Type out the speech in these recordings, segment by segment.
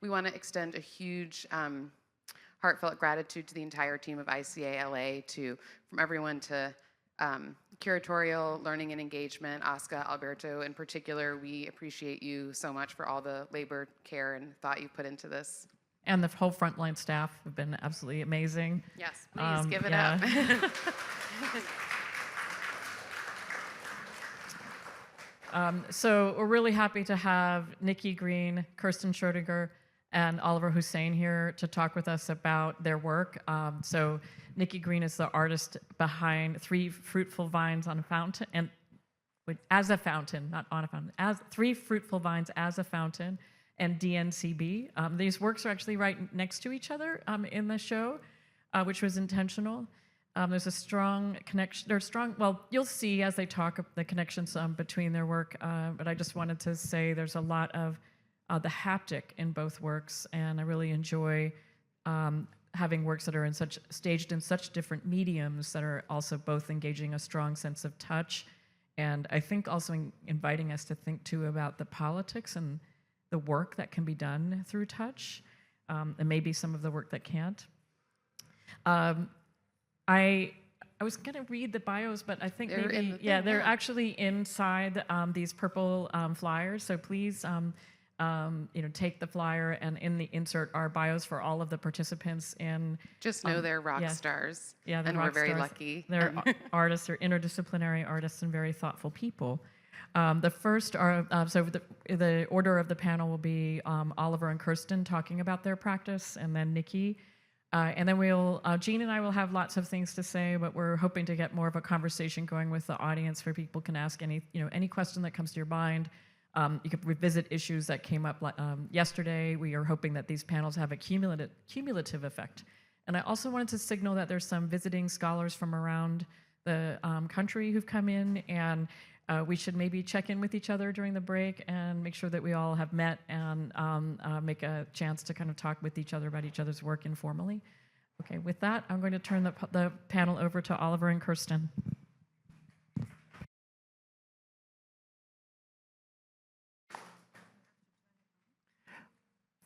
We want to extend a huge heartfelt gratitude to the entire team of ICA-LA, from everyone to curatorial, learning and engagement, Oscar, Alberto in particular. We appreciate you so much for all the labor, care, and thought you put into this. And the whole frontline staff have been absolutely amazing. Yes, please give it up. So we're really happy to have Nicki Green, Kerstin Schroedinger, and Oliver Husain here to talk with us about their work. So Nicki Green is the artist behind Three Fruitful Vines on a Fountain, and as a fountain, not on a fountain, as Three Fruitful Vines as a Fountain, and DNCB. These works are actually right next to each other in the show, which was intentional. There's a strong connection, well, you'll see as they talk the connections between their work, but I just wanted to say there's a lot of the haptic in both works, and I really enjoy having works that are staged in such different mediums that are also both engaging a strong sense of touch, and I think also inviting us to think too about the politics and the work that can be done through touch, and maybe some of the work that can't. I was going to read the bios, but I think they're actually inside these purple flyers. So please, take the flyer, and in the insert are bios for all of the participants. And just know they're rock stars. Yeah, and we're very lucky. They're artists, they're interdisciplinary artists, and very thoughtful people. The first are so the order of the panel will be Oliver and Kerstin talking about their practice, and then Nicki. And then Jeanne and I will have lots of things to say, but we're hoping to get more of a conversation going with the audience where people can ask any question that comes to your mind. You could revisit issues that came up yesterday. We are hoping that these panels have a cumulative effect. And I also wanted to signal that there's some visiting scholars from around the country who've come in, and we should maybe check in with each other during the break and make sure that we all have met and make a chance to kind of talk with each other about each other's work informally. Okay, with that, I'm going to turn the panel over to Oliver and Kerstin.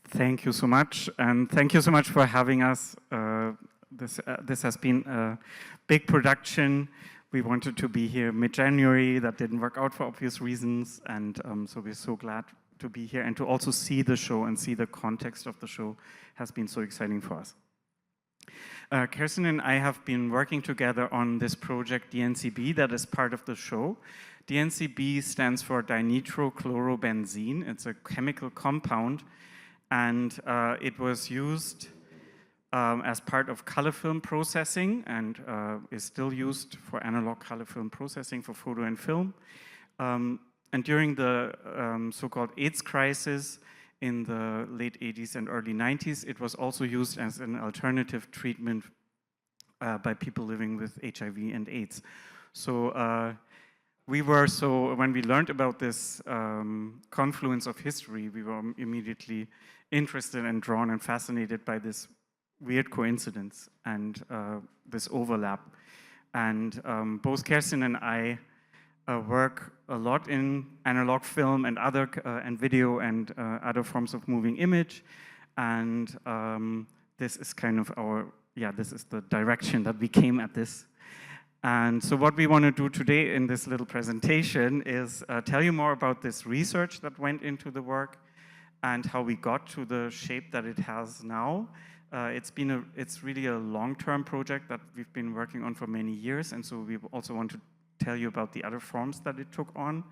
Thank you so much, and thank you so much for having us. This has been a big production. We wanted to be here mid-January. That didn't work out for obvious reasons, and so we're so glad to be here and to also see the show and see the context of the show has been so exciting for us. Kerstin and I have been working together on this project DNCB that is part of the show. DNCB stands for dinitrochlorobenzene. It's a chemical compound, and it was used as part of color film processing, and is still used for analog color film processing for photo and film. And during the so-called AIDS crisis in the late 80s and early 90s, it was also used as an alternative treatment by people living with HIV and AIDS. So when we learned about this confluence of history, we were immediately interested and drawn and fascinated by this weird coincidence and this overlap. And both Kerstin and I work a lot in analog film and other and video and other forms of moving image. And this is kind of this is the direction that we came at this. And so what we want to do today in this little presentation is tell you more about this research that went into the work and how we got to the shape that it has now. It's really a long-term project that we've been working on for many years, and so we also want to tell you about the other forms that it took on,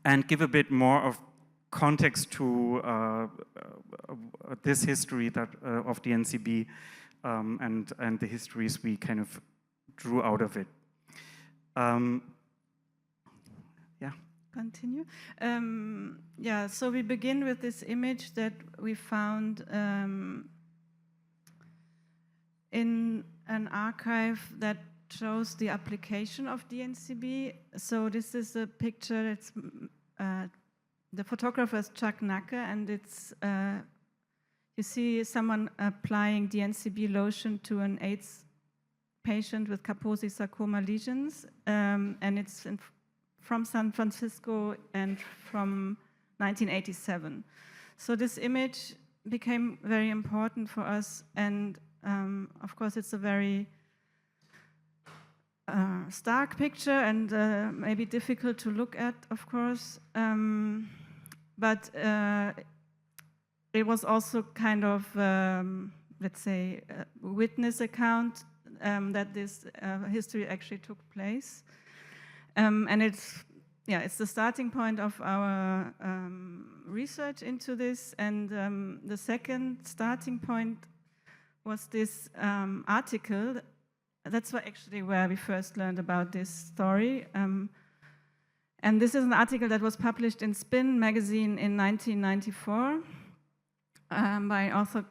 and give a bit more of context to this history of the NCB and the histories we kind of drew out of it. Continue. So we begin with this image that we found in an archive that shows the application of DNCB. So this is a picture. It's the photographer is Chuck Nacke, and it's you see someone applying DNCB lotion to an AIDS patient with Kaposi sarcoma lesions, and it's from San Francisco and from 1987. So this image became very important for us, and of course it's a very stark picture and maybe difficult to look at, of course, but it was also kind of, let's say, a witness account that this history actually took place. And it's the starting point of our research into this. And the second starting point was this article. That's where we first learned about this story. And this is an article that was published in Spin magazine in 1994 by author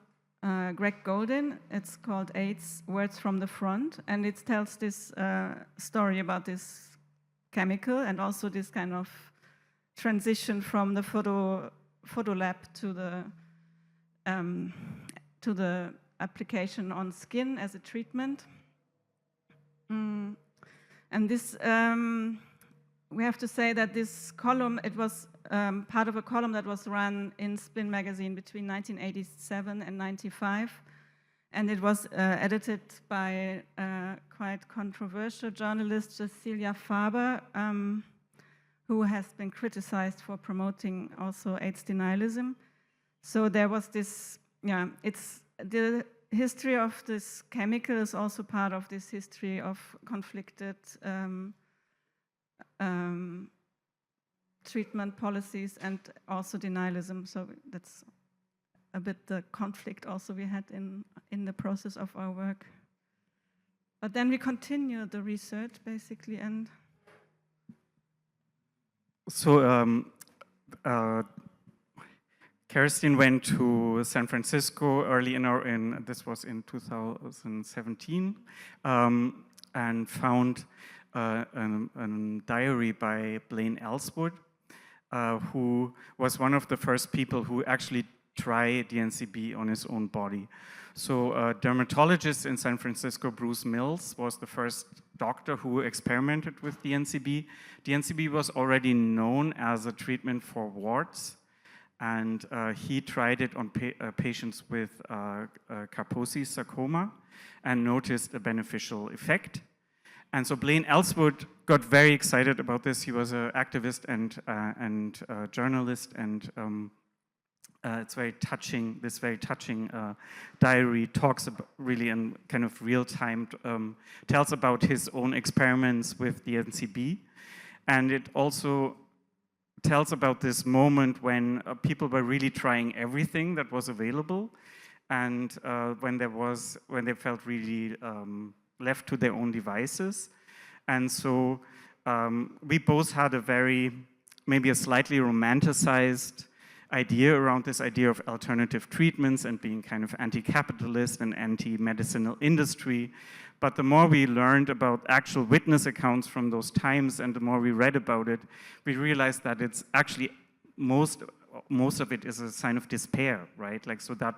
Greg Goldin. It's called AIDS, Words from the Front. And it tells this story about this chemical and also this kind of transition from the photo lab to the application on skin as a treatment. And this, we have to say that this column, it was part of a column that was run in Spin magazine between 1987 and 95. And it was edited by quite controversial journalist Cecilia Faber, who has been criticized for promoting also AIDS denialism. So there was this, it's the history of this chemical is also part of this history of conflicted treatment policies and also denialism. So that's a bit the conflict also we had in the process of our work. But then we continued the research basically, and so Kerstin went to San Francisco early this was in 2017, and found a diary by Blaine Ellswood, who was one of the first people who actually tried DNCB on his own body. So a dermatologist in San Francisco, Bruce Mills, was the first doctor who experimented with DNCB. DNCB was already known as a treatment for warts, and he tried it on patients with Kaposi sarcoma and noticed a beneficial effect. And so Blaine Ellswood got very excited about this. He was an activist and journalist, and it's very touching. This very touching diary talks about really in kind of real time, tells about his own experiments with the NCB, and it also tells about this moment when people were really trying everything that was available, and when they felt really left to their own devices. And so we both had maybe a slightly romanticized idea around this idea of alternative treatments and being kind of anti-capitalist and anti-medicinal industry. But the more we learned about actual witness accounts from those times and the more we read about it, we realized that it's actually most of it is a sign of despair, right? Like, so that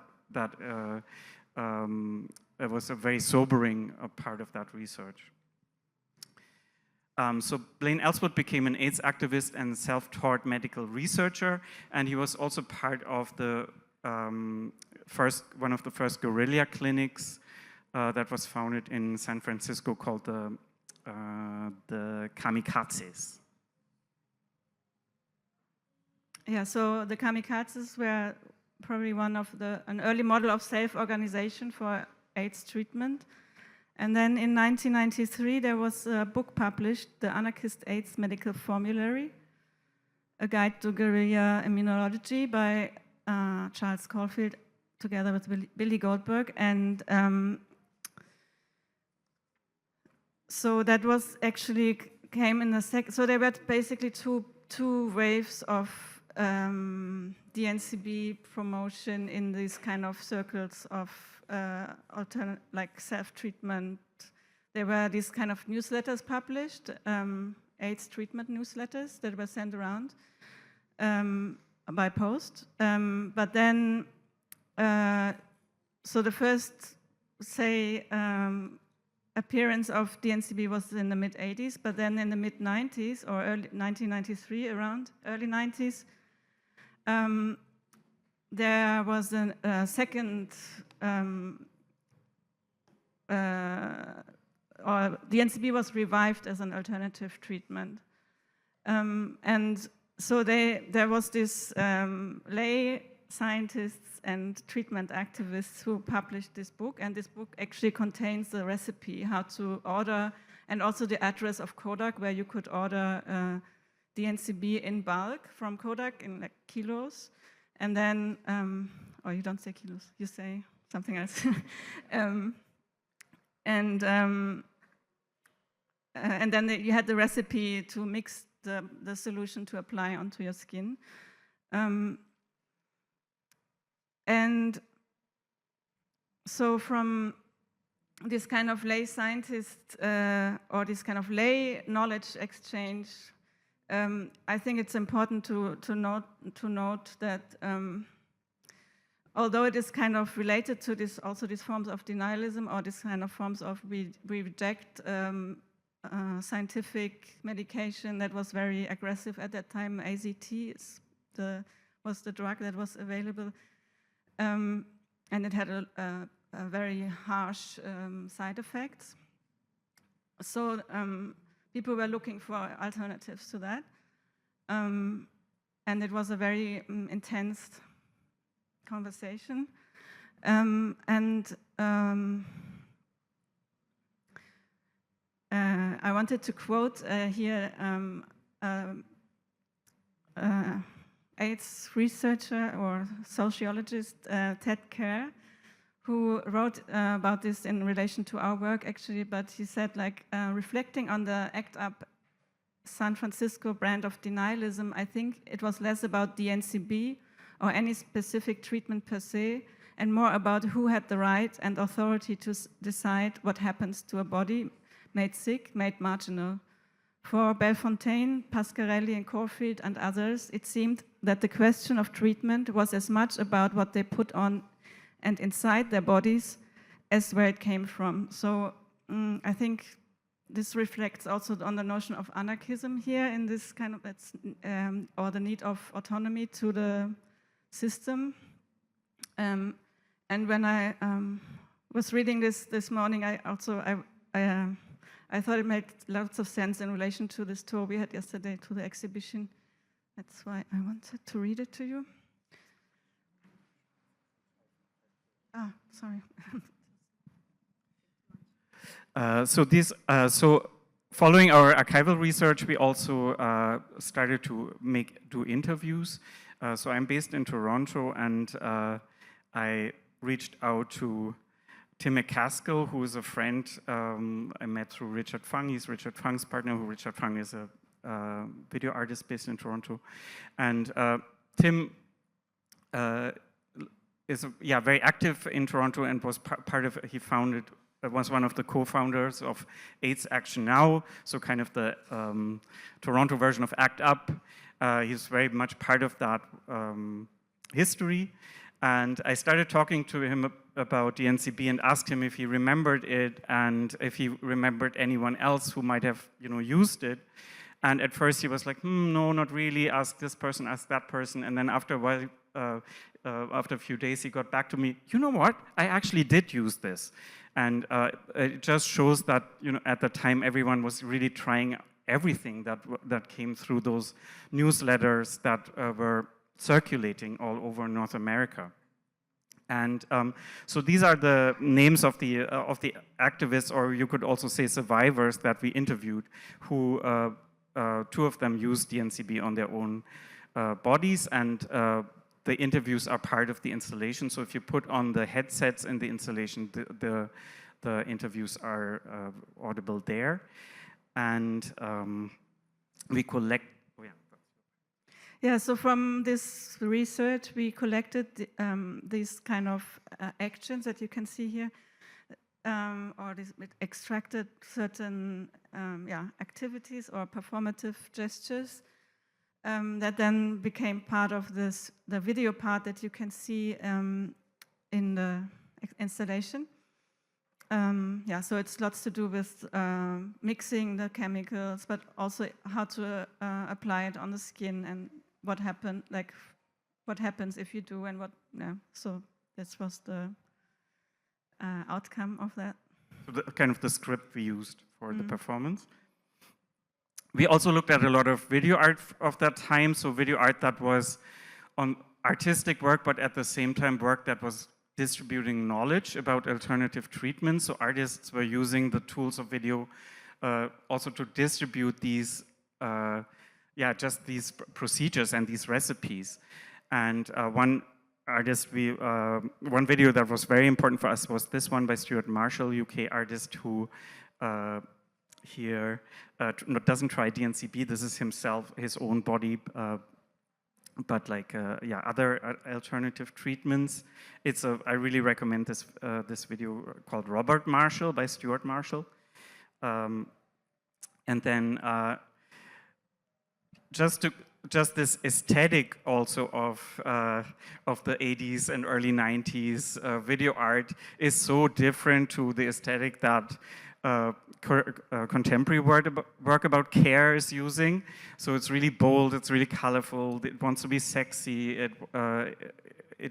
it was a very sobering part of that research. So Blaine Ellswood became an AIDS activist and self-taught medical researcher, and he was also part of the one of the first guerrilla clinics that was founded in San Francisco called the Kamikazes. Yeah, so the Kamikazes were probably an early model of self-organization for AIDS treatment. And then in 1993, there was a book published, The Anarchist AIDS Medical Formulary, a guide to guerrilla immunology by Charles Caulfield, together with Billy Goldberg. And so that was actually came in the so there were basically two waves of DNCB promotion in these kind of circles of alternate, like self-treatment. There were these kind of newsletters published, AIDS treatment newsletters that were sent around by post. But then, so the first, say, appearance of DNCB was in the mid-'80s, but then in the mid-'90s, or early 1993, around early 90s, there was a second, or the NCB was revived as an alternative treatment. And so there was this lay scientists and treatment activists who published this book, and this book actually contains the recipe how to order, and also the address of Kodak where you could order the NCB in bulk from Kodak in like kilos, and then, or you don't say kilos, you say something else. And then you had the recipe to mix the solution to apply onto your skin. And so from this kind of lay scientist or this kind of lay knowledge exchange, I think it's important to note that although it is kind of related to this, also these forms of denialism or this kind of forms of we reject scientific medication that was very aggressive at that time. AZT was the drug that was available, and it had a very harsh side effects. So people were looking for alternatives to that, and it was a very intense conversation. I wanted to quote here AIDS researcher or sociologist Ted Kerr, who wrote about this in relation to our work actually, but he said like reflecting on the ACT UP San Francisco brand of denialism, I think it was less about the NCB or any specific treatment per se, and more about who had the right and authority to decide what happens to a body made sick, made marginal. For Belfontaine, Pasquarelli, and Corfield, and others, it seemed that the question of treatment was as much about what they put on and inside their bodies as where it came from. So I think this reflects also on the notion of anarchism here in this kind of, or the need of autonomy to the system. And when I was reading this morning, I thought it made lots of sense in relation to this tour we had yesterday to the exhibition. That's why I wanted to read it to you. Ah, sorry. So following our archival research, we also started to do interviews. So I'm based in Toronto, and I reached out to Tim McCaskill, who is a friend I met through Richard Fung. He's Richard Fung's partner, who Richard Fung is a video artist based in Toronto. And Tim is very active in Toronto and was was one of the co-founders of AIDS Action Now, so kind of the Toronto version of ACT UP. He's very much part of that history. And I started talking to him about the NCB and asked him if he remembered it and if he remembered anyone else who might have, used it. And at first he was like, no, not really. Ask this person, ask that person. And then after a while, after a few days, he got back to me. You know what? I actually did use this. And it just shows that, at the time, everyone was really trying everything that came through those newsletters that were circulating all over North America. And so these are the names of the activists, or you could also say survivors, that we interviewed, who two of them used the NCB on their own bodies, and the interviews are part of the installation. So if you put on the headsets in the installation, the interviews are audible there. And we collect. Yeah, so from this research, we collected these kind of actions that you can see here, or extracted certain activities or performative gestures that then became part of the video part that you can see in the installation. So it's lots to do with mixing the chemicals, but also how to apply it on the skin and what happened, like what happens if you do and what, yeah. So this was the outcome of that. So kind of the script we used for the performance. We also looked at a lot of video art of that time, so video art that was on artistic work, but at the same time work that was distributing knowledge about alternative treatments. So artists were using the tools of video also to distribute these, just these procedures and these recipes. And one video that was very important for us was this one by Stuart Marshall, UK artist who here doesn't try DNCB. This is himself, his own body, but like other alternative treatments. I really recommend this this video called Robert Marshall by Stuart Marshall. And then just this aesthetic also of the 80s and early 90s video art is so different to the aesthetic that contemporary work about care is using. So it's really bold, it's really colorful, it wants to be sexy, it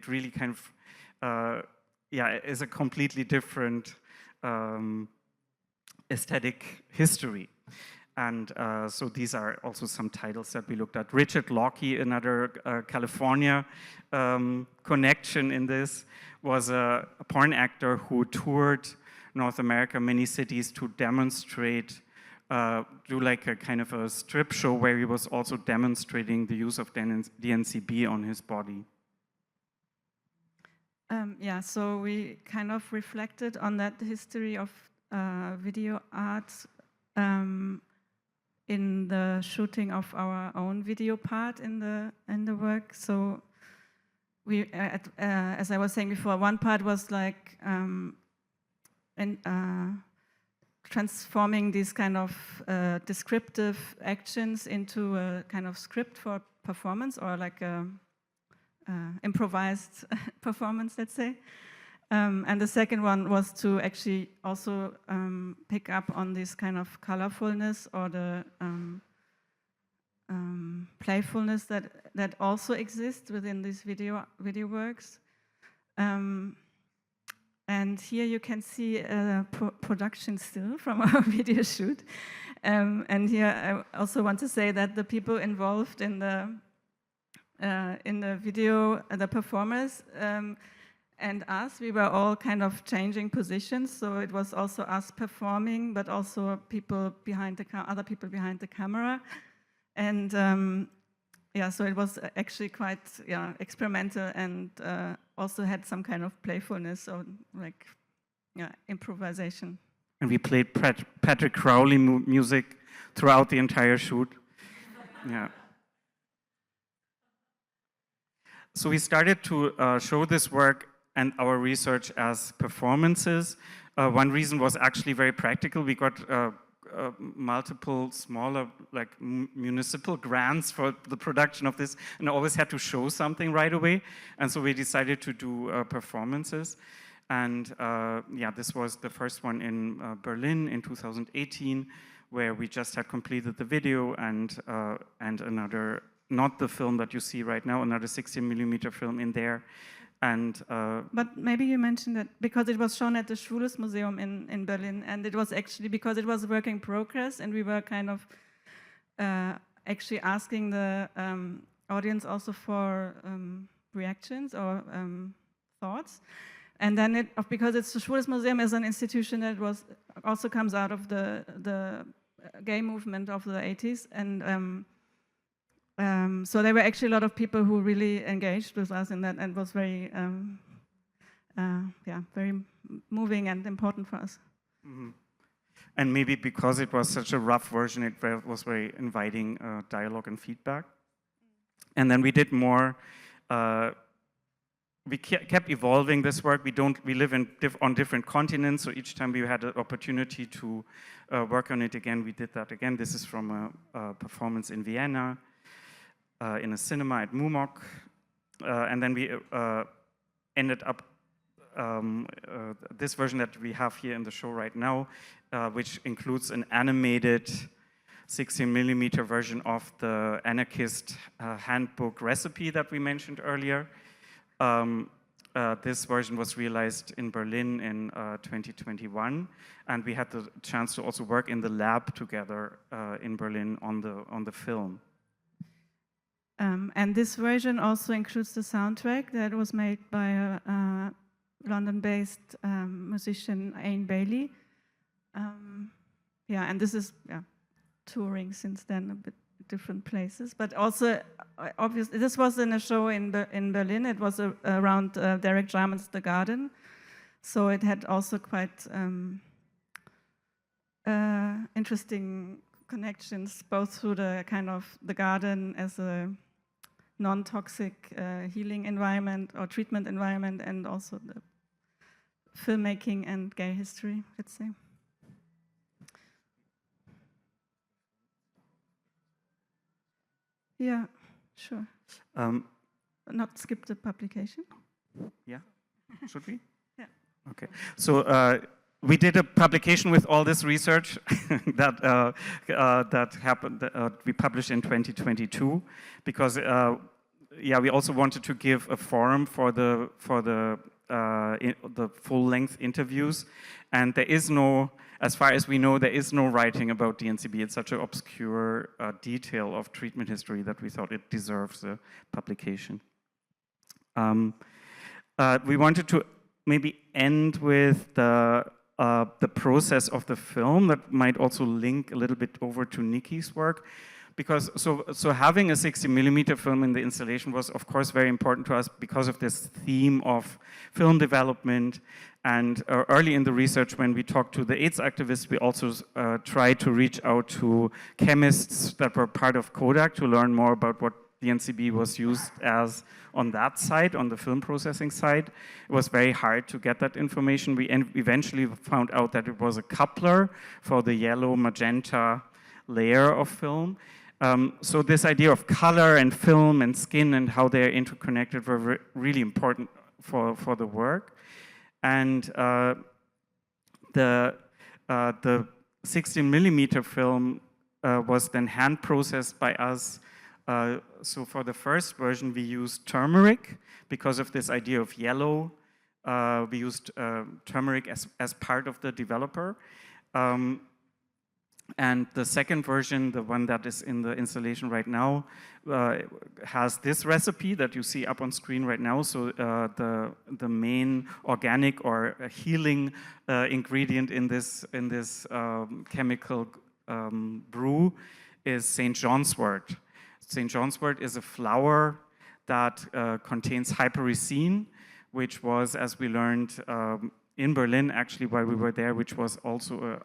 really kind of, is a completely different aesthetic history. And so these are also some titles that we looked at. Richard Locke, another California connection in this, was a porn actor who toured North America, many cities, to demonstrate, do like a kind of a strip show where he was also demonstrating the use of DNCB on his body. So we kind of reflected on that history of video art in the shooting of our own video part in the work. So we, as I was saying before, one part was like transforming these kind of descriptive actions into a kind of script for performance, or like a improvised performance, let's say. And the second one was to actually also pick up on this kind of colorfulness or the playfulness that also exists within these video works. And here you can see a production still from our video shoot. And here I also want to say that the people involved in the video, the performers, and us, we were all kind of changing positions. So it was also us performing, but also people behind the other people behind the camera. And so it was actually quite experimental, and also had some kind of playfulness, or like improvisation. And we played Patrick Crowley music throughout the entire shoot. Yeah. So we started to show this work and our research as performances. One reason was actually very practical. We got multiple smaller, like municipal grants for the production of this, and always had to show something right away. And so we decided to do performances. And this was the first one in Berlin in 2018, where we just had completed the video and another, not the film that you see right now, another 16mm film in there. And but maybe you mentioned that because it was shown at the Schwules Museum in Berlin, and it was actually because it was a work in progress, and we were kind of actually asking the audience also for reactions or thoughts. And then because it's the Schwules Museum is an institution that also comes out of the gay movement of the 80s, and so there were actually a lot of people who really engaged with us in that, and was very, very moving and important for us. Mm-hmm. And maybe because it was such a rough version, it was very inviting dialogue and feedback. And then we did more. We kept evolving this work. We live on different continents, so each time we had an opportunity to work on it again, we did that again. This is from a performance in Vienna, in a cinema at Mumok, and then we ended up this version that we have here in the show right now, which includes an animated 16mm version of the anarchist handbook recipe that we mentioned earlier. This version was realized in Berlin in 2021, and we had the chance to also work in the lab together in Berlin on the film. And this version also includes the soundtrack that was made by a London-based musician, Aine Bailey. Yeah, and this is touring since then, a bit different places, but also obviously this was in a show in Berlin. It was around Derek Jarman's The Garden, so it had also quite interesting connections, both through the kind of the garden as a non-toxic healing environment or treatment environment, and also the filmmaking and gay history, let's say. Yeah, sure. Not skip the publication? Yeah, should we? Yeah. Okay, so we did a publication with all this research that happened. We published in 2022 because, we also wanted to give a forum for the full-length interviews, and there is no, as far as we know, there is no writing about DNCB. It's such an obscure detail of treatment history that we thought it deserves a publication. We wanted to maybe end with the process of the film that might also link a little bit over to Nicki's work. Because so having a 60mm film in the installation was, of course, very important to us because of this theme of film development. And early in the research, when we talked to the AIDS activists, we also tried to reach out to chemists that were part of Kodak to learn more about what the NCB was used as on that side, on the film processing side. It was very hard to get that information. We eventually found out that it was a coupler for the yellow magenta layer of film. So this idea of color and film and skin and how they're interconnected were really important for the work. And the 16mm film was then hand processed by us. So for the first version, we used turmeric because of this idea of yellow. We used turmeric as part of the developer. And the second version, the one that is in the installation right now, has this recipe that you see up on screen right now. So the main organic or healing ingredient in this chemical brew is St. John's wort. St. John's wort is a flower that contains hypericin, which was, as we learned in Berlin, actually, while we were there, which was also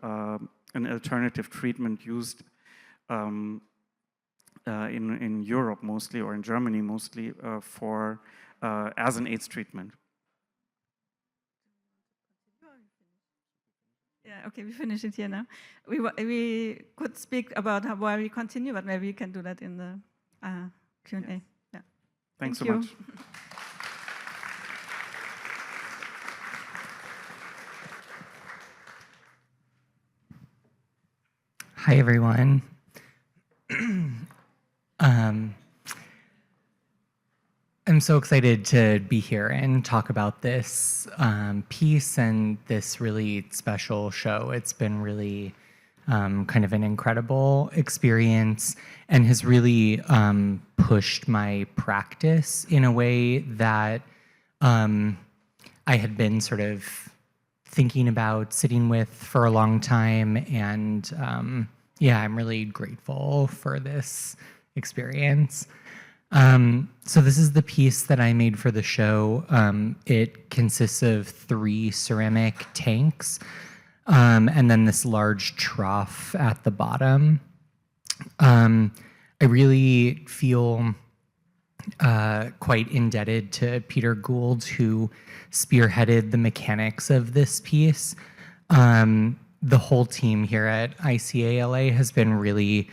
an alternative treatment used in Europe mostly, or in Germany mostly, as an AIDS treatment. Yeah, okay, we finish it here now. We could speak about why we continue, but maybe we can do that in the Q&A. Yes. Yeah. Thanks so you. much. Hi, everyone. I'm so excited to be here and talk about this piece and this really special show. It's been really kind of an incredible experience and has really pushed my practice in a way that I had been sort of thinking about, sitting with for a long time, and I'm really grateful for this experience. So this is the piece that I made for the show. It consists of 3 ceramic tanks, and then this large trough at the bottom. I really feel quite indebted to Peter Gould, who spearheaded the mechanics of this piece. The whole team here at ICALA has been really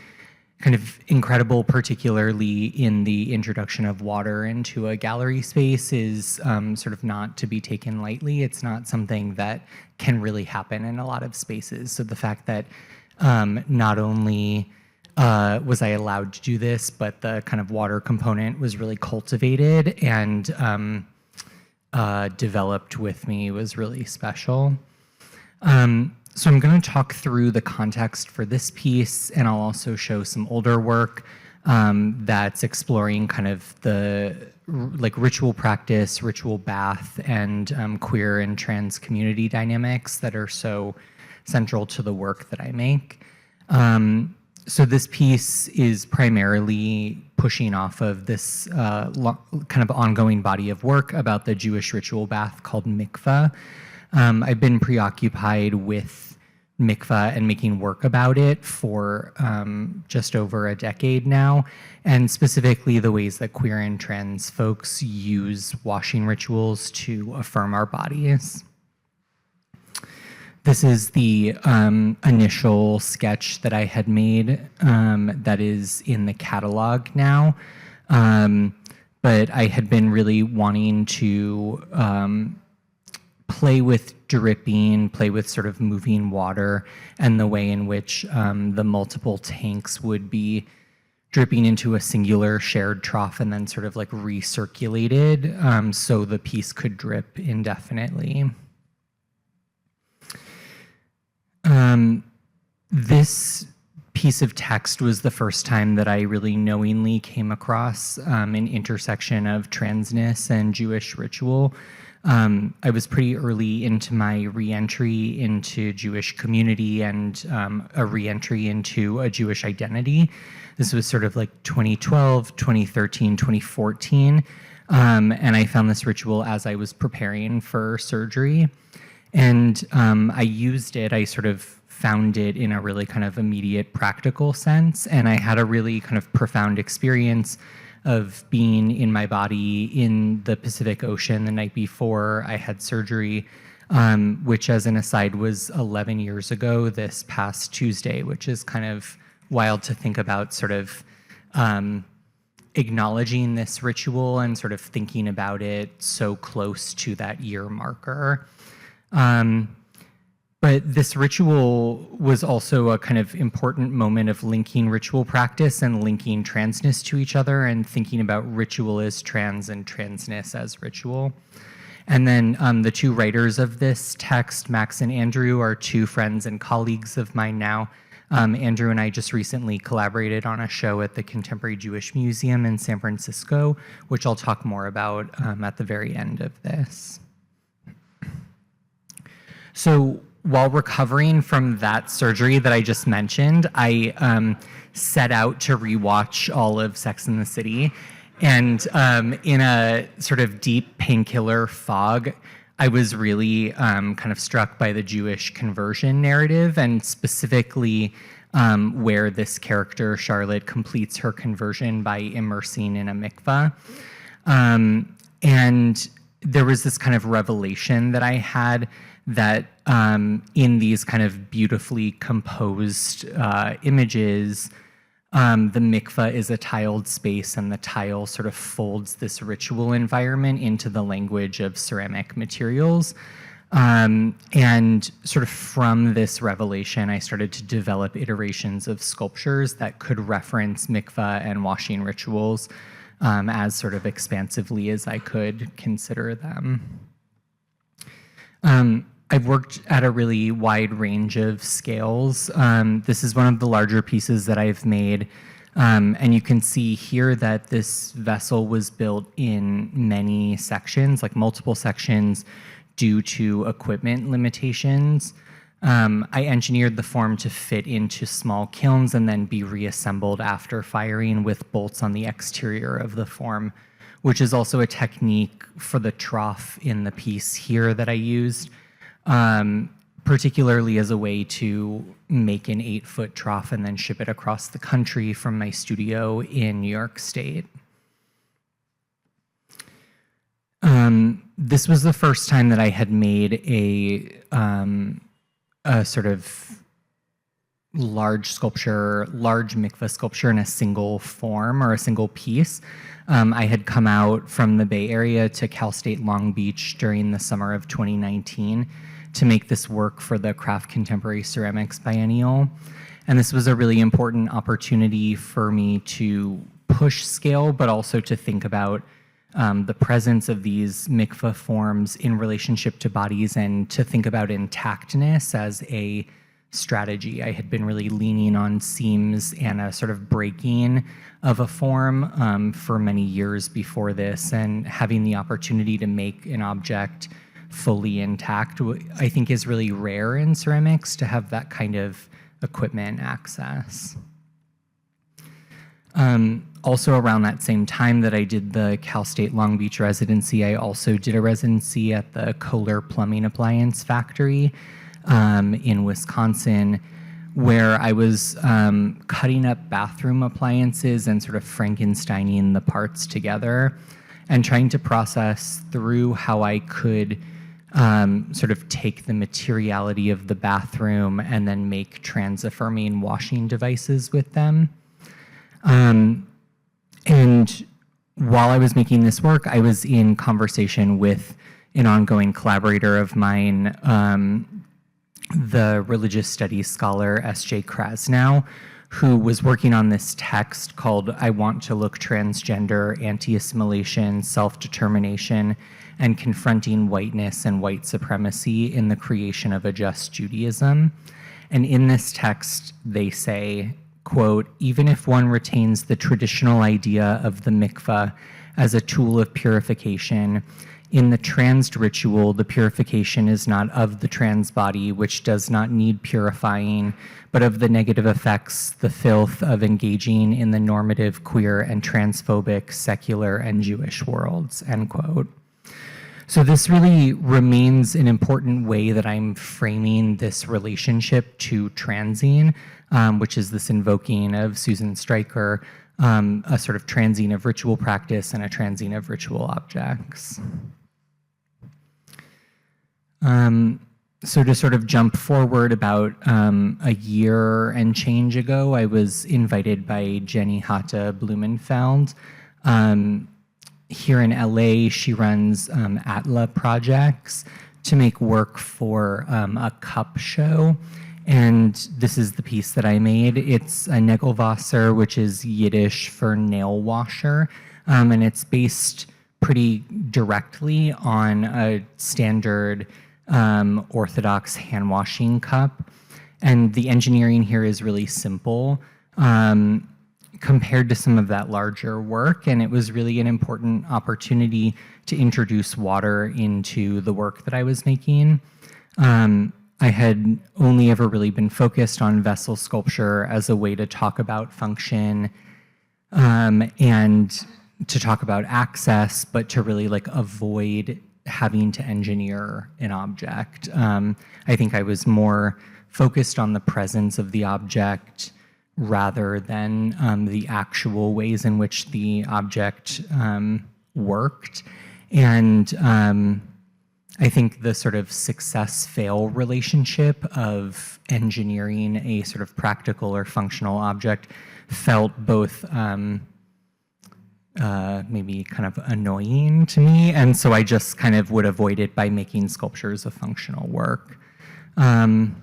kind of incredible, particularly in the introduction of water into a gallery space is sort of not to be taken lightly. It's not something that can really happen in a lot of spaces. So the fact that not only was I allowed to do this, but the kind of water component was really cultivated and developed with me. It was really special. So I'm going to talk through the context for this piece, and I'll also show some older work that's exploring kind of the ritual practice, ritual bath, and queer and trans community dynamics that are so central to the work that I make. So this piece is primarily pushing off of this kind of ongoing body of work about the Jewish ritual bath called mikveh. I've been preoccupied with mikveh and making work about it for just over a decade now, and specifically the ways that queer and trans folks use washing rituals to affirm our bodies. This is the initial sketch that I had made that is in the catalog now, but I had been really wanting to play with dripping, play with sort of moving water, and the way in which the multiple tanks would be dripping into a singular shared trough and then sort of like recirculated so the piece could drip indefinitely. This piece of text was the first time that I really knowingly came across an intersection of transness and Jewish ritual. I was pretty early into my re-entry into Jewish community and a re-entry into a Jewish identity. This was sort of like 2012, 2013, 2014. And I found this ritual as I was preparing for surgery. And I used it, I sort of found it in a really kind of immediate practical sense. And I had a really kind of profound experience of being in my body in the Pacific Ocean the night before I had surgery, which as an aside was 11 years ago this past Tuesday, which is kind of wild to think about, sort of acknowledging this ritual and sort of thinking about it so close to that year marker. But this ritual was also a kind of important moment of linking ritual practice and linking transness to each other and thinking about ritual as trans and transness as ritual. And then the two writers of this text, Max and Andrew, are two friends and colleagues of mine now. Andrew and I just recently collaborated on a show at the Contemporary Jewish Museum in San Francisco, which I'll talk more about at the very end of this. So while recovering from that surgery that I just mentioned, I set out to rewatch all of Sex and the City. And in a sort of deep painkiller fog, I was really kind of struck by the Jewish conversion narrative, and specifically where this character, Charlotte, completes her conversion by immersing in a mikveh. And there was this kind of revelation that I had that in these kind of beautifully composed images, the mikveh is a tiled space, and the tile sort of folds this ritual environment into the language of ceramic materials. And sort of from this revelation, I started to develop iterations of sculptures that could reference mikveh and washing rituals as sort of expansively as I could consider them. I've worked at a really wide range of scales. This is one of the larger pieces that I've made. And you can see here that this vessel was built in many sections, like multiple sections, due to equipment limitations. I engineered the form to fit into small kilns and then be reassembled after firing with bolts on the exterior of the form, which is also a technique for the trough in the piece here that I used. Particularly as a way to make an 8-foot trough and then ship it across the country from my studio in New York State. This was the first time that I had made a sort of large mikveh sculpture in a single form or a single piece. I had come out from the Bay Area to Cal State Long Beach during the summer of 2019 to make this work for the Craft Contemporary Ceramics Biennial. And this was a really important opportunity for me to push scale, but also to think about the presence of these mikveh forms in relationship to bodies and to think about intactness as a strategy. I had been really leaning on seams and a sort of breaking of a form for many years before this, and having the opportunity to make an object fully intact, I think is really rare in ceramics, to have that kind of equipment access. Also around that same time that I did the Cal State Long Beach residency, I also did a residency at the Kohler Plumbing Appliance Factory in Wisconsin, where I was cutting up bathroom appliances and sort of Frankensteining the parts together and trying to process through how I could sort of take the materiality of the bathroom and then make trans-affirming washing devices with them. And while I was making this work, I was in conversation with an ongoing collaborator of mine, the religious studies scholar S.J. Krasnow, who was working on this text called I Want to Look Transgender, Anti-Assimilation, Self-Determination, and Confronting Whiteness and White Supremacy in the Creation of a Just Judaism. And in this text, they say, quote, even if one retains the traditional idea of the mikveh as a tool of purification, in the trans ritual, the purification is not of the trans body, which does not need purifying, but of the negative effects, the filth of engaging in the normative queer and transphobic secular and Jewish worlds, end quote. So this really remains an important way that I'm framing this relationship to transing, which is this invoking of Susan Stryker, a sort of transing of ritual practice and a transing of ritual objects. So to sort of jump forward about a year and change ago, I was invited by Jenny Hata Blumenfeld. Here in LA, she runs Atla projects to make work for a cup show. And this is the piece that I made. It's a Nägelwasser, which is Yiddish for nail washer. And it's based pretty directly on a standard Orthodox hand washing cup. And the engineering here is really simple compared to some of that larger work. And it was really an important opportunity to introduce water into the work that I was making. I had only ever really been focused on vessel sculpture as a way to talk about function and to talk about access, but to really like avoid having to engineer an object. I think I was more focused on the presence of the object rather than the actual ways in which the object worked. And I think the sort of success-fail relationship of engineering a sort of practical or functional object felt both maybe kind of annoying to me, and so I just kind of would avoid it by making sculptures of functional work. And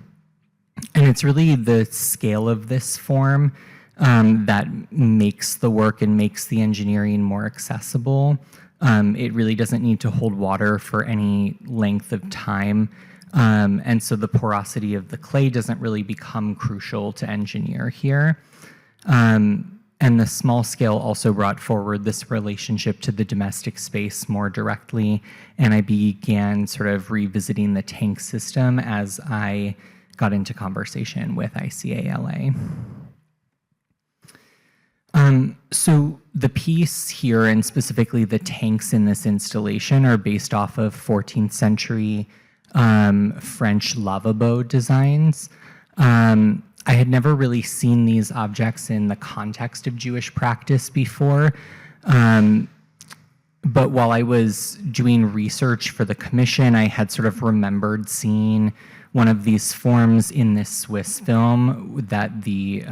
it's really the scale of this form that makes the work and makes the engineering more accessible. It really doesn't need to hold water for any length of time. And so the porosity of the clay doesn't really become crucial to engineer here. And the small scale also brought forward this relationship to the domestic space more directly. And I began sort of revisiting the tank system as I got into conversation with ICALA. So the piece here, and specifically the tanks in this installation, are based off of 14th century French lavabo designs. I had never really seen these objects in the context of Jewish practice before. But while I was doing research for the commission, I had sort of remembered seeing one of these forms in this Swiss film that the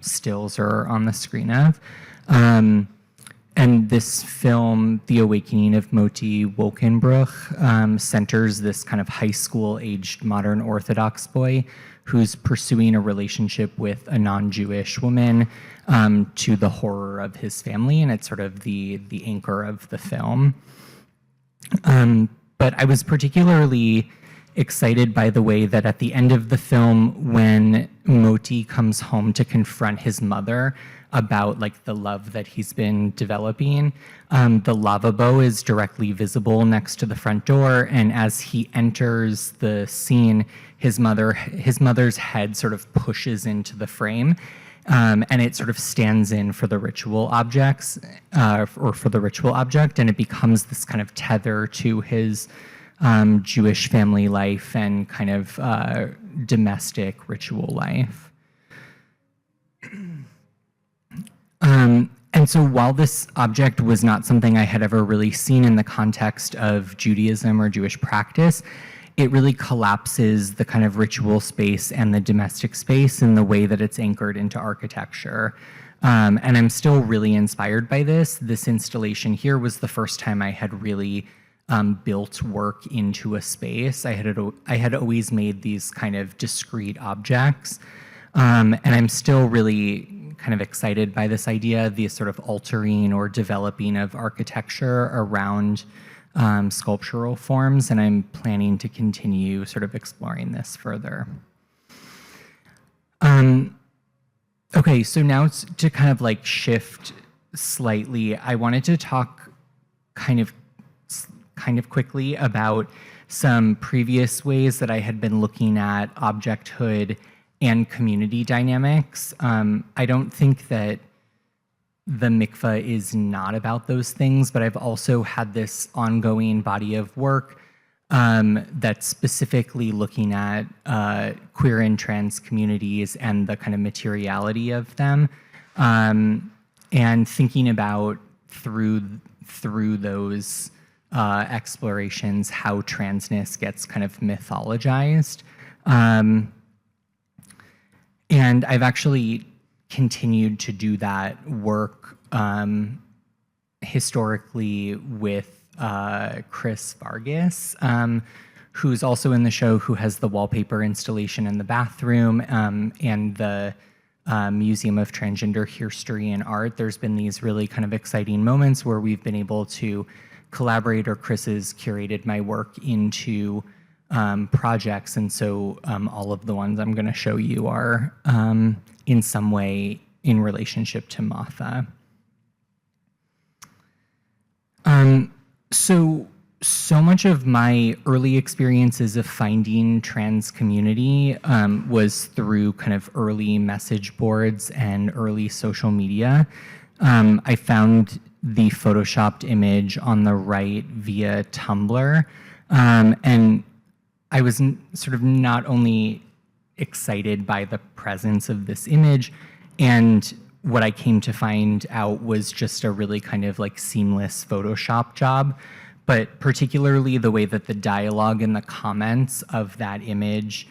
stills are on the screen of. And this film, The Awakening of Moti Wolkenbruch, centers this kind of high school-aged modern Orthodox boy who's pursuing a relationship with a non-Jewish woman, to the horror of his family, and it's sort of the anchor of the film. But I was particularly excited by the way that at the end of the film, when Moti comes home to confront his mother about like the love that he's been developing, the lavabo is directly visible next to the front door, and as he enters the scene, his mother's head sort of pushes into the frame, and it sort of stands in for the ritual objects, or for the ritual object, and it becomes this kind of tether to his Jewish family life and kind of domestic ritual life. And so while this object was not something I had ever really seen in the context of Judaism or Jewish practice, it really collapses the kind of ritual space and the domestic space in the way that it's anchored into architecture. And I'm still really inspired by this. This installation here was the first time I had really built work into a space. I had always made these kind of discrete objects. And I'm still really kind of excited by this idea, the sort of altering or developing of architecture around sculptural forms, and I'm planning to continue sort of exploring this further. Okay, so now to kind of like shift slightly, I wanted to talk kind of quickly about some previous ways that I had been looking at objecthood and community dynamics. I don't think that the mikveh is not about those things, but I've also had this ongoing body of work that's specifically looking at queer and trans communities and the kind of materiality of them, and thinking about through those explorations how transness gets kind of mythologized. And I've actually continued to do that work historically with Chris Vargas, who's also in the show, who has the wallpaper installation in the bathroom, and the Museum of Transgender History and Art. There's been these really kind of exciting moments where we've been able to collaborate, or Chris has curated my work into projects, and so all of the ones I'm going to show you are in some way in relationship to Matha. So much of my early experiences of finding trans community was through kind of early message boards and early social media. I found the photoshopped image on the right via Tumblr, and I was sort of not only excited by the presence of this image, and what I came to find out was just a really kind of like seamless Photoshop job, but particularly the way that the dialogue in the comments of that image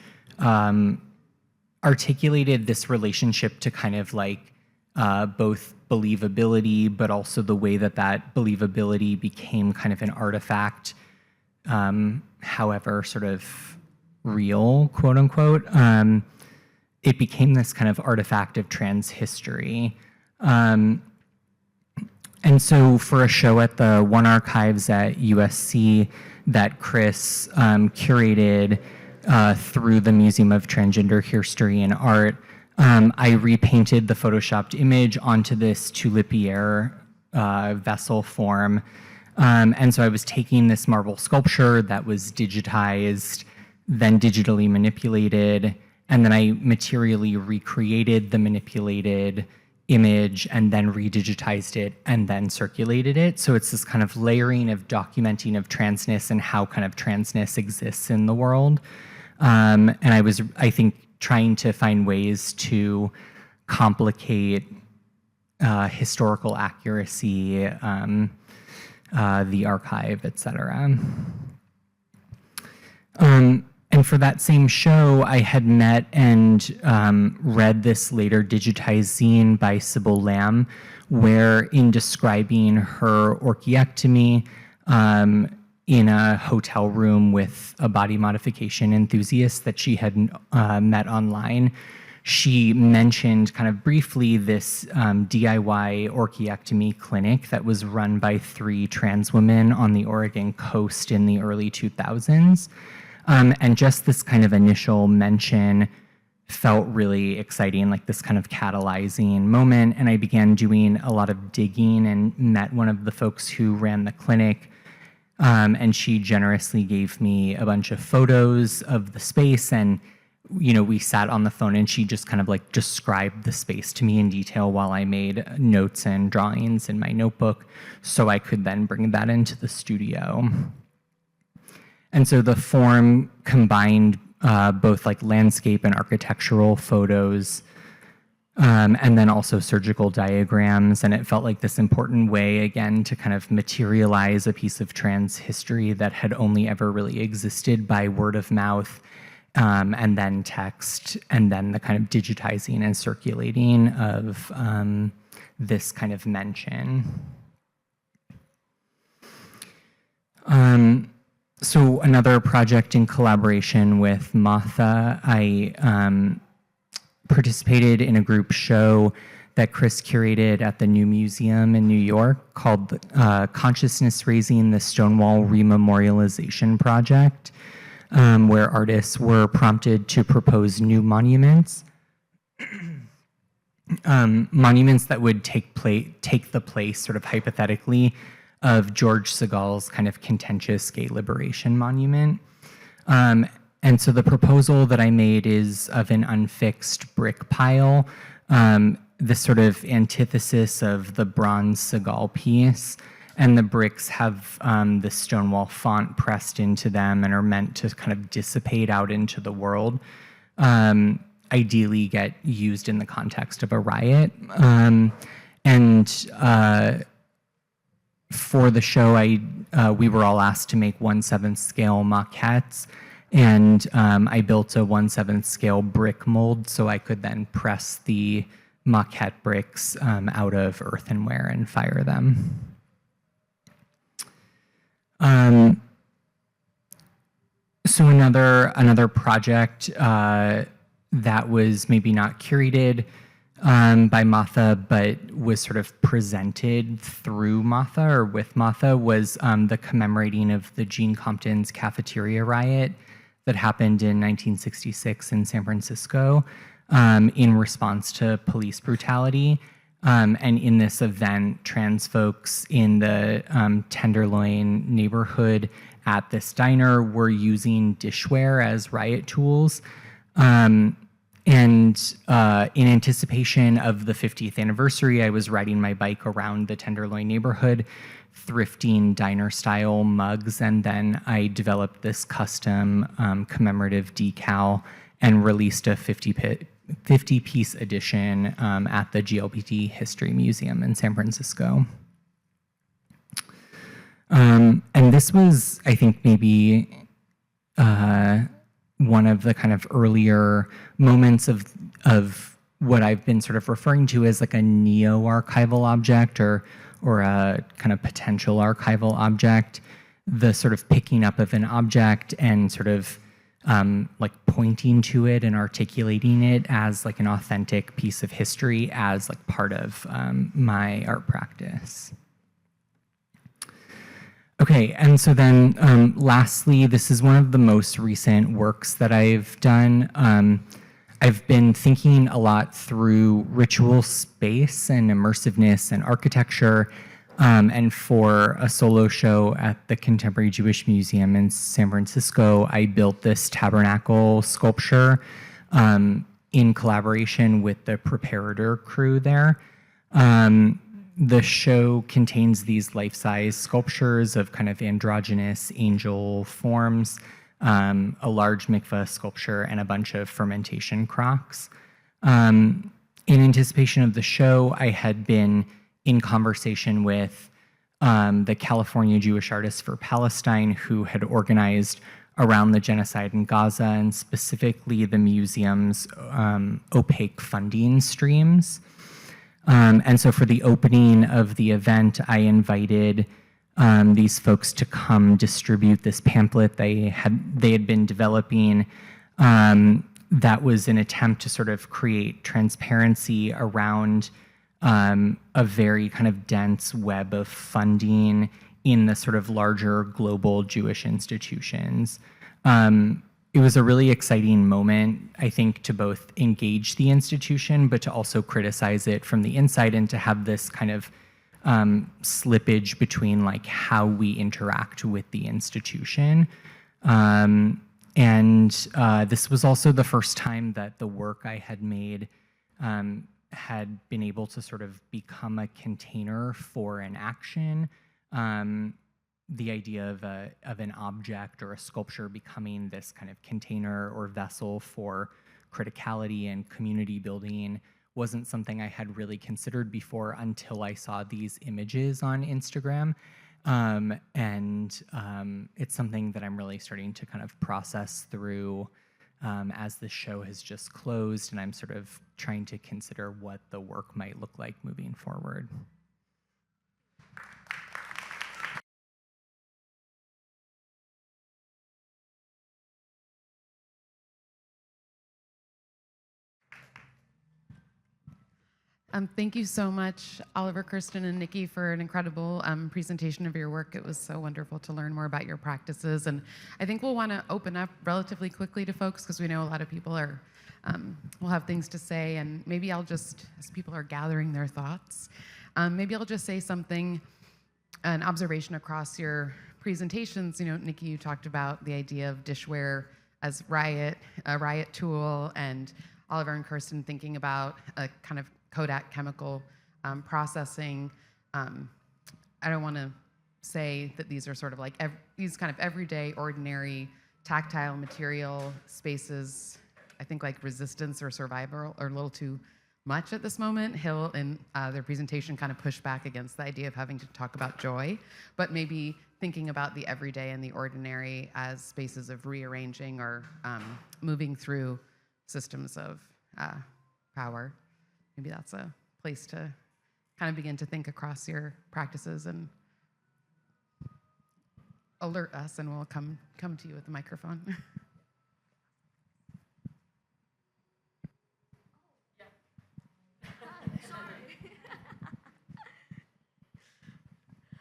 articulated this relationship to kind of like both believability, but also the way that that believability became kind of an artifact, however sort of real, quote unquote. It became this kind of artifact of trans history. And so for a show at the One Archives at USC that Chris curated through the Museum of Transgender History and Art, I repainted the photoshopped image onto this tulipier vessel form. And so I was taking this marble sculpture that was digitized, then digitally manipulated, and then I materially recreated the manipulated image and then redigitized it and then circulated it. So it's this kind of layering of documenting of transness and how kind of transness exists in the world. And I was, I think, trying to find ways to complicate historical accuracy, the archive, et cetera. And for that same show, I had met and read this later digitized zine by Sybil Lamb, where in describing her orchiectomy, in a hotel room with a body modification enthusiast that she had met online. She mentioned kind of briefly this DIY orchiectomy clinic that was run by 3 trans women on the Oregon coast in the early 2000s. And just this kind of initial mention felt really exciting, like this kind of catalyzing moment. And I began doing a lot of digging and met one of the folks who ran the clinic. And she generously gave me a bunch of photos of the space, and we sat on the phone and she just kind of like described the space to me in detail while I made notes and drawings in my notebook so I could then bring that into the studio. And so the form combined both like landscape and architectural photos, and then also surgical diagrams. And it felt like this important way, again, to kind of materialize a piece of trans history that had only ever really existed by word of mouth, and then text, and then the kind of digitizing and circulating of this kind of mention. So another project in collaboration with Martha, I participated in a group show that Chris curated at the New Museum in New York called Consciousness Raising the Stonewall Rememorialization Project, where artists were prompted to propose new monuments, monuments that would take the place, sort of hypothetically, of George Segal's kind of contentious gay liberation monument. And so the proposal that I made is of an unfixed brick pile, this sort of antithesis of the bronze Segal piece. And the bricks have the Stonewall font pressed into them and are meant to kind of dissipate out into the world, ideally get used in the context of a riot. For the show, we were all asked to make 1/7 scale maquettes, and I built a 1/7 scale brick mold so I could then press the maquette bricks out of earthenware and fire them. So another project that was maybe not curated by Martha, but was sort of presented through Martha or with Martha, was the commemorating of the Jeanne Compton's cafeteria riot that happened in 1966 in San Francisco in response to police brutality. And in this event, trans folks in the Tenderloin neighborhood at this diner were using dishware as riot tools. And in anticipation of the 50th anniversary, I was riding my bike around the Tenderloin neighborhood, thrifting diner-style mugs, and then I developed this custom commemorative decal and released a 50-piece edition at the GLBT History Museum in San Francisco. And this was, I think, maybe one of the kind of earlier moments of what I've been sort of referring to as like a neo-archival object or a kind of potential archival object, the sort of picking up of an object and sort of like pointing to it and articulating it as like an authentic piece of history as like part of my art practice. Okay, and so then lastly, this is one of the most recent works that I've done. I've been thinking a lot through ritual space and immersiveness and architecture, and for a solo show at the Contemporary Jewish Museum in San Francisco, I built this tabernacle sculpture in collaboration with the Preparator crew there. The show contains these life-size sculptures of kind of androgynous angel forms, a large mikveh sculpture, and a bunch of fermentation crocks. In anticipation of the show, I had been in conversation with the California Jewish Artists for Palestine, who had organized around the genocide in Gaza, and specifically the museum's opaque funding streams. And so for the opening of the event, I invited these folks to come distribute this pamphlet they had been developing that was an attempt to sort of create transparency around a very kind of dense web of funding in the sort of larger global Jewish institutions. It was a really exciting moment, I think, to both engage the institution, but to also criticize it from the inside and to have this kind of slippage between like how we interact with the institution. This was also the first time that the work I had made had been able to sort of become a container for an action. The idea of an object or a sculpture becoming this kind of container or vessel for criticality and community building wasn't something I had really considered before until I saw these images on Instagram. It's something that I'm really starting to kind of process through as the show has just closed, and I'm sort of trying to consider what the work might look like moving forward. Thank you so much, Oliver, Kerstin, and Nicki, for an incredible presentation of your work. It was so wonderful to learn more about your practices. And I think we'll want to open up relatively quickly to folks because we know a lot of people will have things to say. And maybe I'll just, as people are gathering their thoughts, maybe I'll just say something, an observation across your presentations. You know, Nicki, you talked about the idea of dishware as a riot tool, and Oliver and Kerstin thinking about a kind of Kodak chemical processing. I don't want to say that these are sort of like these kind of everyday, ordinary, tactile material spaces. I think like resistance or survival are a little too much at this moment. Hill in their presentation kind of pushed back against the idea of having to talk about joy, but maybe thinking about the everyday and the ordinary as spaces of rearranging or moving through systems of power. Maybe that's a place to kind of begin to think across your practices and alert us, and we'll come to you with the microphone.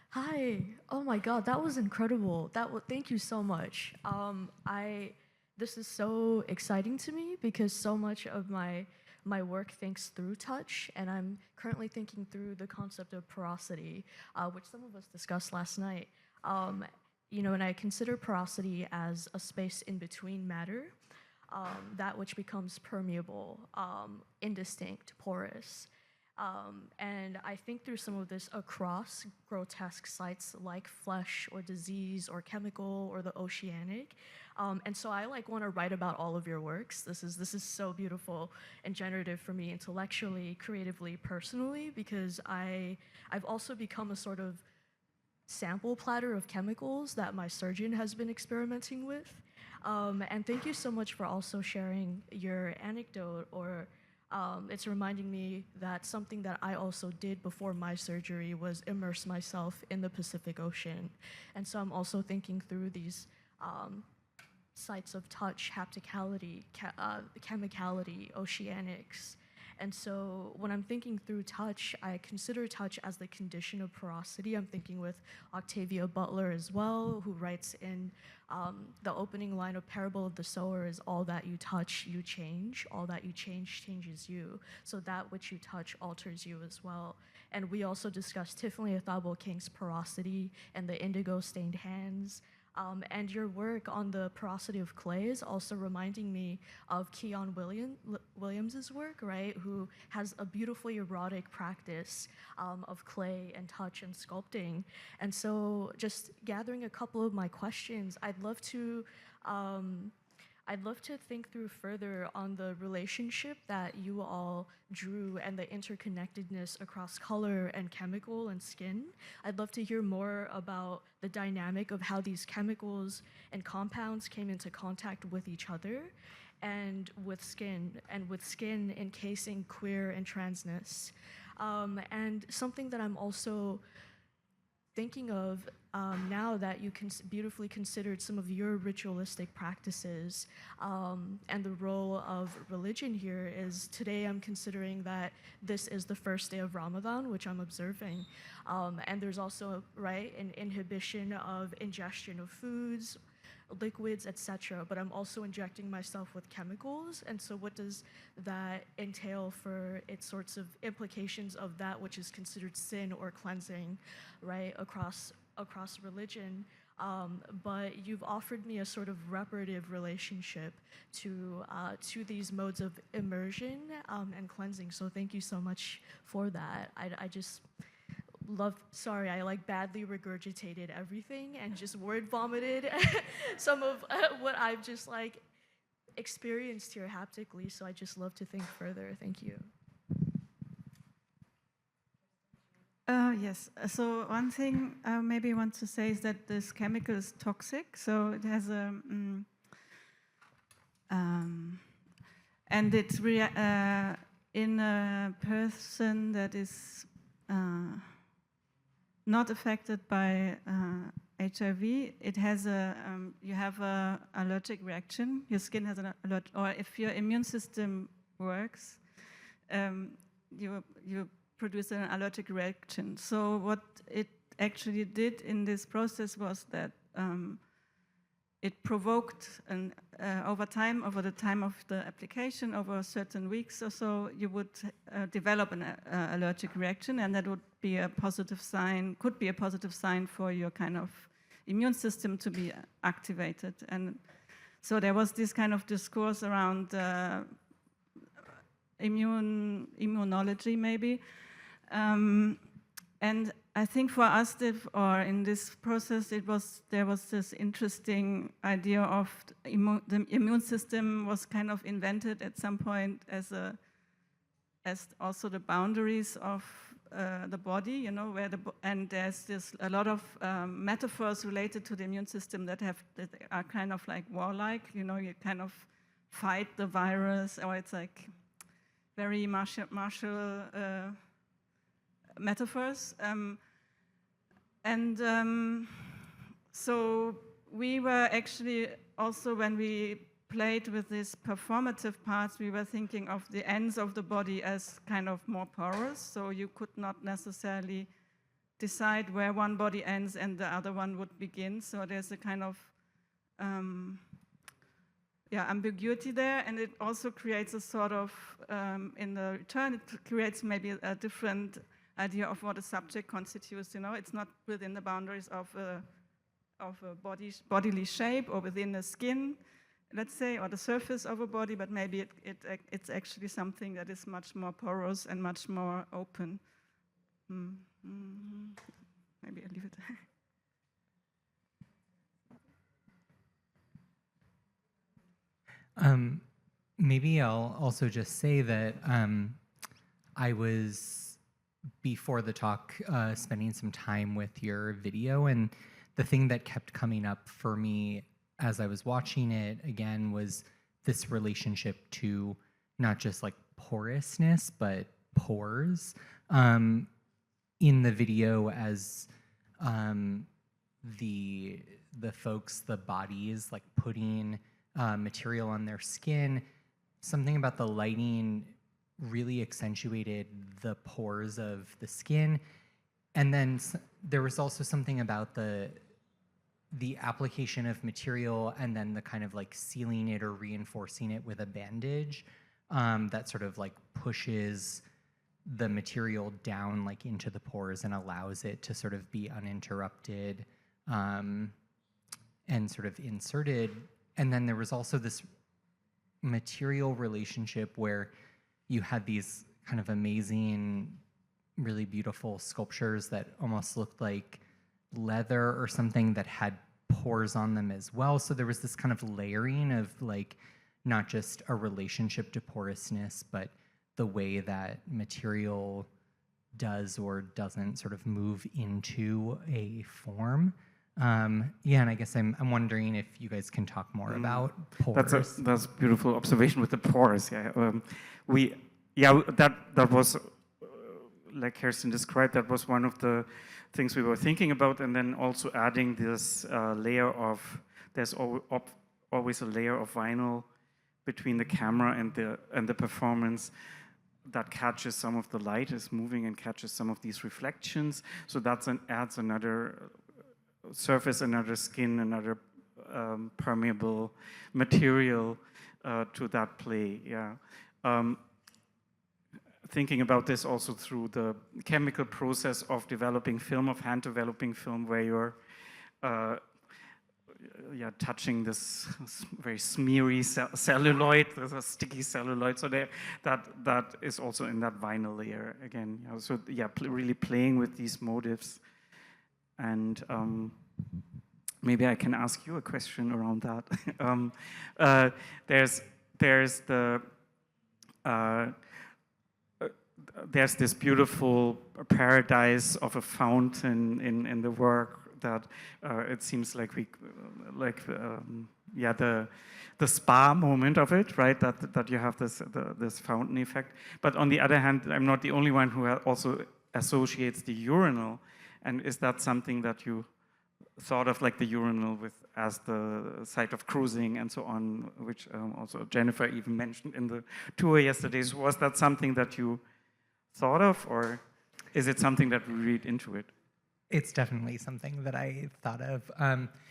Hi. Oh my God, that was incredible. Thank you so much. This is so exciting to me because so much of my work thinks through touch, and I'm currently thinking through the concept of porosity, which some of us discussed last night. You know, and I consider porosity as a space in between matter, that which becomes permeable, indistinct, porous. And I think through some of this across grotesque sites like flesh or disease or chemical or the oceanic. And so I want to write about all of your works. This is so beautiful and generative for me intellectually, creatively, personally, because I've also become a sort of sample platter of chemicals that my surgeon has been experimenting with. And thank you so much for also sharing your anecdote, or it's reminding me that something that I also did before my surgery was immerse myself in the Pacific Ocean. And so I'm also thinking through these sites of touch, hapticality, chemicality, oceanics. And so when I'm thinking through touch, I consider touch as the condition of porosity. I'm thinking with Octavia Butler as well, who writes in the opening line of Parable of the Sower is, all that you touch, you change. All that you change changes you. So that which you touch alters you as well. And we also discussed Tiffany Athabo King's porosity and the indigo stained hands. And your work on the porosity of clay is also reminding me of Keon Williams's work, right? Who has a beautifully erotic practice of clay and touch and sculpting. And so, just gathering a couple of my questions, I'd love to think through further on the relationship that you all drew and the interconnectedness across color and chemical and skin. I'd love to hear more about the dynamic of how these chemicals and compounds came into contact with each other and with skin encasing queer and transness. And something that I'm also thinking of now that you beautifully considered some of your ritualistic practices and the role of religion here is today I'm considering that this is the first day of Ramadan, which I'm observing. And there's also, right, an inhibition of ingestion of foods, liquids, etc. But I'm also injecting myself with chemicals. And so what does that entail for its sorts of implications of that which is considered sin or cleansing, right, across religion? But you've offered me a sort of reparative relationship to these modes of immersion and cleansing. So thank you so much for that. I just sorry, I like badly regurgitated everything and just word vomited some of what I've just like experienced here haptically. So I just love to think further. Thank you. Yes. So one thing I maybe want to say is that this chemical is toxic. So it has a and it's in a person that is not affected by HIV. It has you have a allergic reaction. Your skin has an allergic, or if your immune system works, you produce an allergic reaction. So what it actually did in this process was that it provoked over the time of the application, over certain weeks or so, you would develop an allergic reaction, and that would be a positive sign, could be a positive sign for your kind of immune system to be activated. And so there was this kind of discourse around immunology maybe. And I think for us, in this process, there was this interesting idea of the immune system was kind of invented at some point as also the boundaries of the body, you know, and there's a lot of metaphors related to the immune system that are kind of like warlike, you know, you kind of fight the virus, or it's like very martial metaphors. So we were actually also, when we played with these performative parts, we were thinking of the ends of the body as kind of more porous, so you could not necessarily decide where one body ends and the other one would begin. So there's a kind of ambiguity there, and it also creates a sort of, in the return, it creates maybe a different idea of what a subject constitutes. You know, it's not within the boundaries of a bodily shape or within the skin, let's say, or the surface of a body, but maybe it's actually something that is much more porous and much more open. Maybe I'll leave it. Maybe I'll also just say that I was, before the talk, spending some time with your video, and the thing that kept coming up for me as I was watching it again was this relationship to not just like porousness, but pores. In the video, as the folks, the bodies, like putting material on their skin, something about the lighting really accentuated the pores of the skin. And then there was also something about the application of material and then the kind of like sealing it or reinforcing it with a bandage that sort of like pushes the material down like into the pores and allows it to sort of be uninterrupted and sort of inserted. And then there was also this material relationship where you had these kind of amazing, really beautiful sculptures that almost looked like leather or something that had pores on them as well. So there was this kind of layering of like not just a relationship to porousness, but the way that material does or doesn't sort of move into a form. And I guess I'm wondering if you guys can talk more about pores. That's a beautiful observation with the pores. Yeah, that was like Kerstin described, that was one of the things we were thinking about, and then also adding this layer of, there's always a layer of vinyl between the camera and the performance that catches some of the light is moving and catches some of these reflections. So that adds another surface, another skin, another permeable material to that play. Yeah. Thinking about this also through the chemical process of developing film, of hand developing film, where you're touching this very smeary celluloid, there's a sticky celluloid, so that is also in that vinyl layer again. You know, so yeah, really playing with these motives. And maybe I can ask you a question around that. There's this beautiful paradise of a fountain in the work that it seems like the spa moment of it, right? That you have this fountain effect. But on the other hand, I'm not the only one who also associates the urinal. And is that something that you thought of, like the urinal as the site of cruising and so on, which also Jennifer even mentioned in the tour yesterday? So was that something that you thought of, or is it something that we read into it? It's definitely something that I thought of.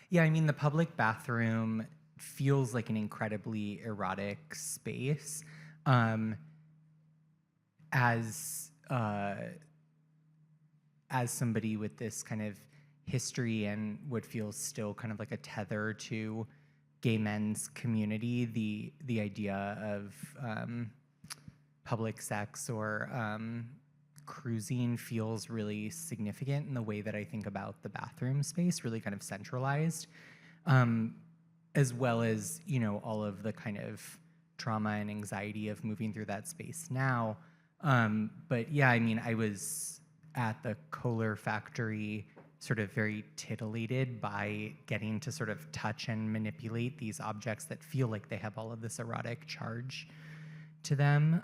Yeah, I mean, the public bathroom feels like an incredibly erotic space. As somebody with this kind of history and what feels still kind of like a tether to gay men's community, the idea of public sex or cruising feels really significant in the way that I think about the bathroom space, really kind of centralized, as well as, you know, all of the kind of trauma and anxiety of moving through that space now. But yeah, I mean, I was at the Kohler factory sort of very titillated by getting to sort of touch and manipulate these objects that feel like they have all of this erotic charge to them.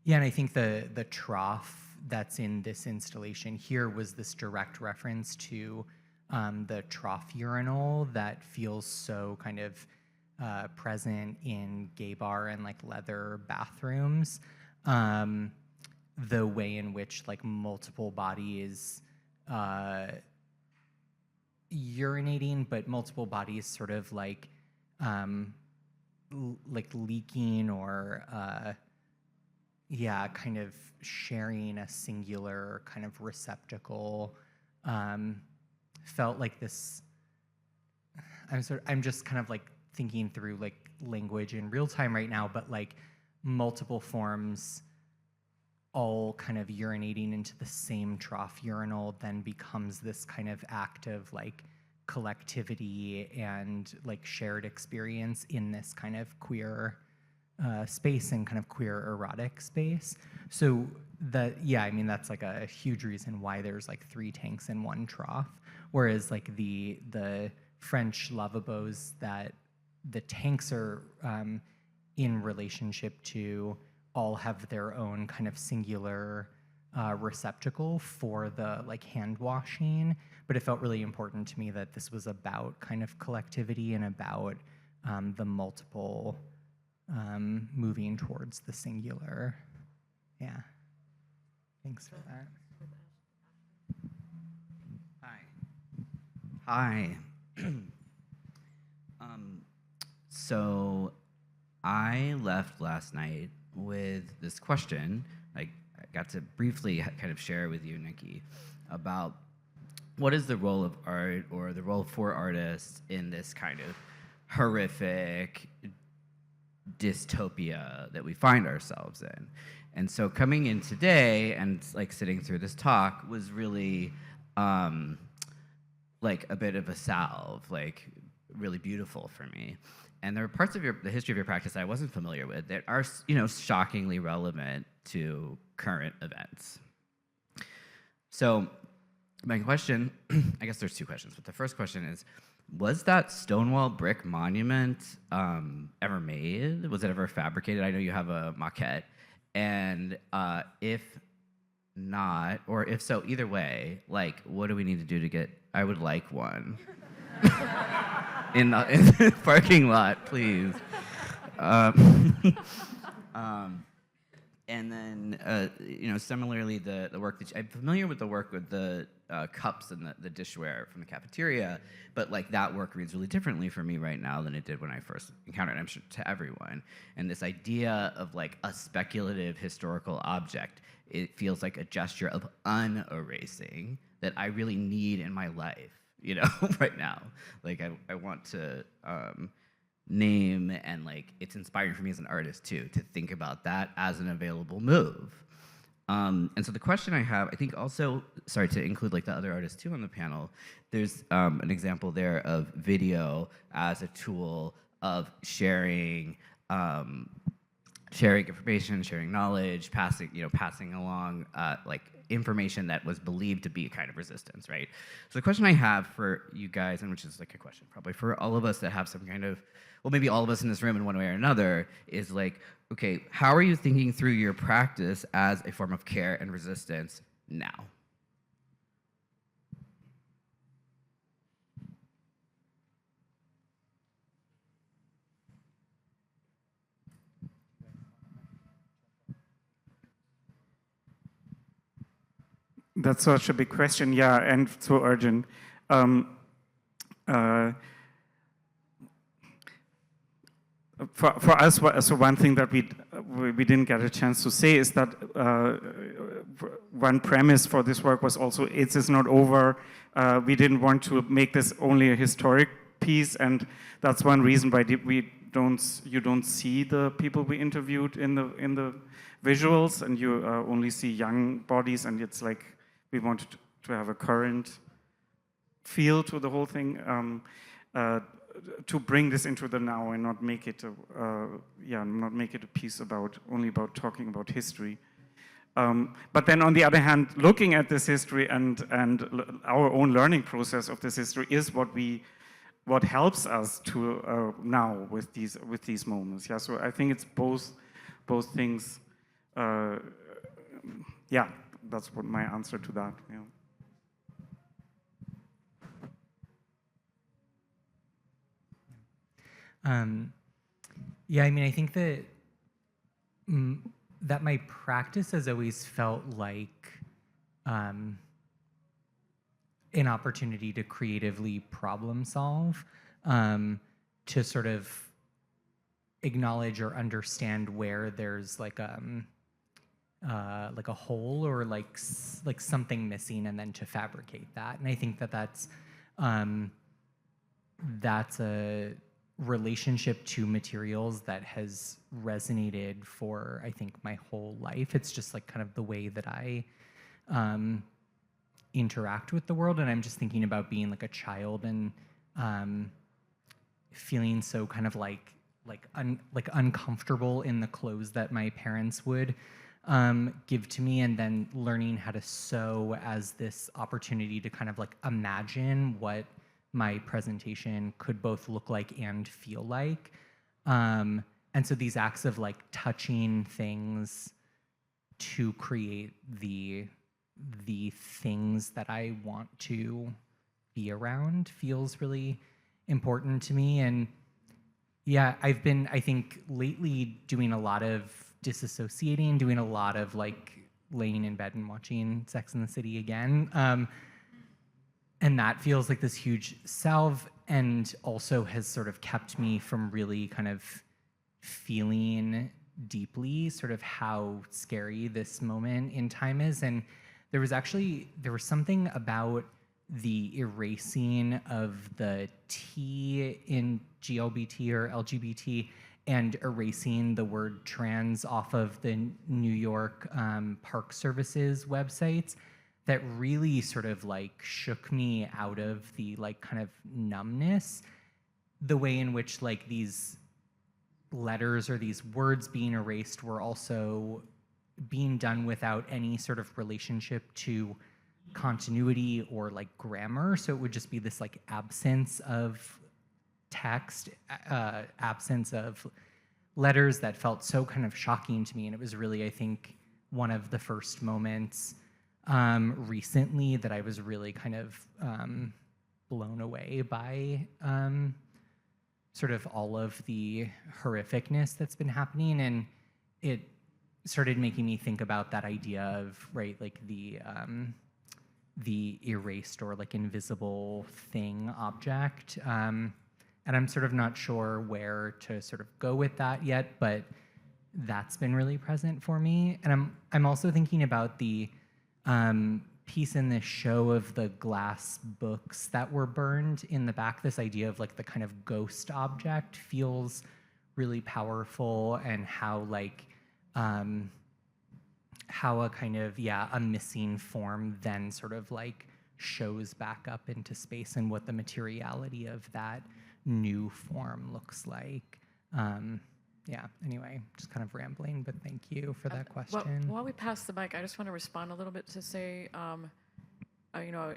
Yeah, and I think the trough that's in this installation here was this direct reference to the trough urinal that feels so kind of present in gay bar and like leather bathrooms. The way in which like multiple bodies urinating, but multiple bodies sort of like leaking or kind of sharing a singular kind of receptacle. Felt like this. I'm just kind of like thinking through like language in real time right now, but like multiple forms all kind of urinating into the same trough urinal then becomes this kind of act of like collectivity and like shared experience in this kind of queer space and kind of queer erotic space. So that, yeah, I mean, that's like a huge reason why there's like 3 tanks in one trough, whereas like the French lavabos, that the tanks are in relationship to all have their own kind of singular receptacle for the like hand washing, but it felt really important to me that this was about kind of collectivity and about the multiple moving towards the singular. Yeah. Thanks for that. Hi. So I left last night with this question. I got to briefly kind of share with you, Nicki, about what is the role of art or the role for artists in this kind of horrific dystopia that we find ourselves in. And so coming in today and like sitting through this talk was really like a bit of a salve, like really beautiful for me. And there are parts of the history of your practice I wasn't familiar with that are, you know, shockingly relevant to current events. So my question, I guess there's 2 questions, but the first question is, was that Stonewall brick monument ever made? Was it ever fabricated? I know you have a maquette. And if not, or if so, either way, like, what do we need to do to get? I would like one in the parking lot, please. And then, similarly, the work that I'm familiar with the work with the cups and the dishware from the cafeteria, but like that work reads really differently for me right now than it did when I first encountered it, I'm sure to everyone. And this idea of like a speculative historical object, it feels like a gesture of unerasing that I really need in my life, right now. Like I want to name, and like it's inspiring for me as an artist too to think about that as an available move. And so the question I have, I think also, sorry to include like the other artists too on the panel, there's an example there of video as a tool of sharing information, sharing knowledge, passing along like information that was believed to be a kind of resistance, right? So the question I have for you guys, and which is like a question probably for all of us that have some kind of, well, maybe all of us in this room in one way or another, is like, okay, how are you thinking through your practice as a form of care and resistance now? That's such a big question, yeah, and so urgent. For us, so one thing that we didn't get a chance to say is that one premise for this work was also it is not over. We didn't want to make this only a historic piece, and that's one reason why you don't see the people we interviewed in the visuals, and you only see young bodies, and it's like we wanted to have a current feel to the whole thing. To bring this into the now and not make it a piece only about talking about history. But then on the other hand, looking at this history and our own learning process of this history is what helps us to now with these moments. Yeah, so I think it's both things. Yeah, that's what my answer to that. Yeah. Yeah, I mean, I think that that my practice has always felt like an opportunity to creatively problem solve, to sort of acknowledge or understand where there's like a hole or like something missing, and then to fabricate that. And I think that that's a relationship to materials that has resonated for, I think, my whole life. It's just like kind of the way that I interact with the world. And I'm just thinking about being like a child and feeling so kind of like uncomfortable in the clothes that my parents would give to me, and then learning how to sew as this opportunity to kind of like imagine what my presentation could both look like and feel like. And so these acts of like touching things to create the things that I want to be around feels really important to me. And yeah, I've been, I think, lately doing a lot of disassociating, doing a lot of like laying in bed and watching Sex and the City again. And that feels like this huge salve, and also has sort of kept me from really kind of feeling deeply sort of how scary this moment in time is. And there was something about the erasing of the T in GLBT or LGBT and erasing the word trans off of the New York Park Services websites that really sort of like shook me out of the like kind of numbness, the way in which like these letters or these words being erased were also being done without any sort of relationship to continuity or like grammar. So it would just be this like absence of text, absence of letters that felt so kind of shocking to me. And it was really, I think, one of the first moments recently that I was really kind of blown away by sort of all of the horrificness that's been happening. And it started making me think about that idea of, right, like the erased or like invisible thing object. And I'm sort of not sure where to sort of go with that yet, but that's been really present for me. And I'm also thinking about the piece in this show of the glass books that were burned in the back. This idea of like the kind of ghost object feels really powerful, and how like how a kind of, yeah, a missing form then sort of like shows back up into space, and what the materiality of that new form looks like. Yeah, anyway, just kind of rambling, but thank you for that question. While we pass the mic, I just want to respond a little bit to say, you know,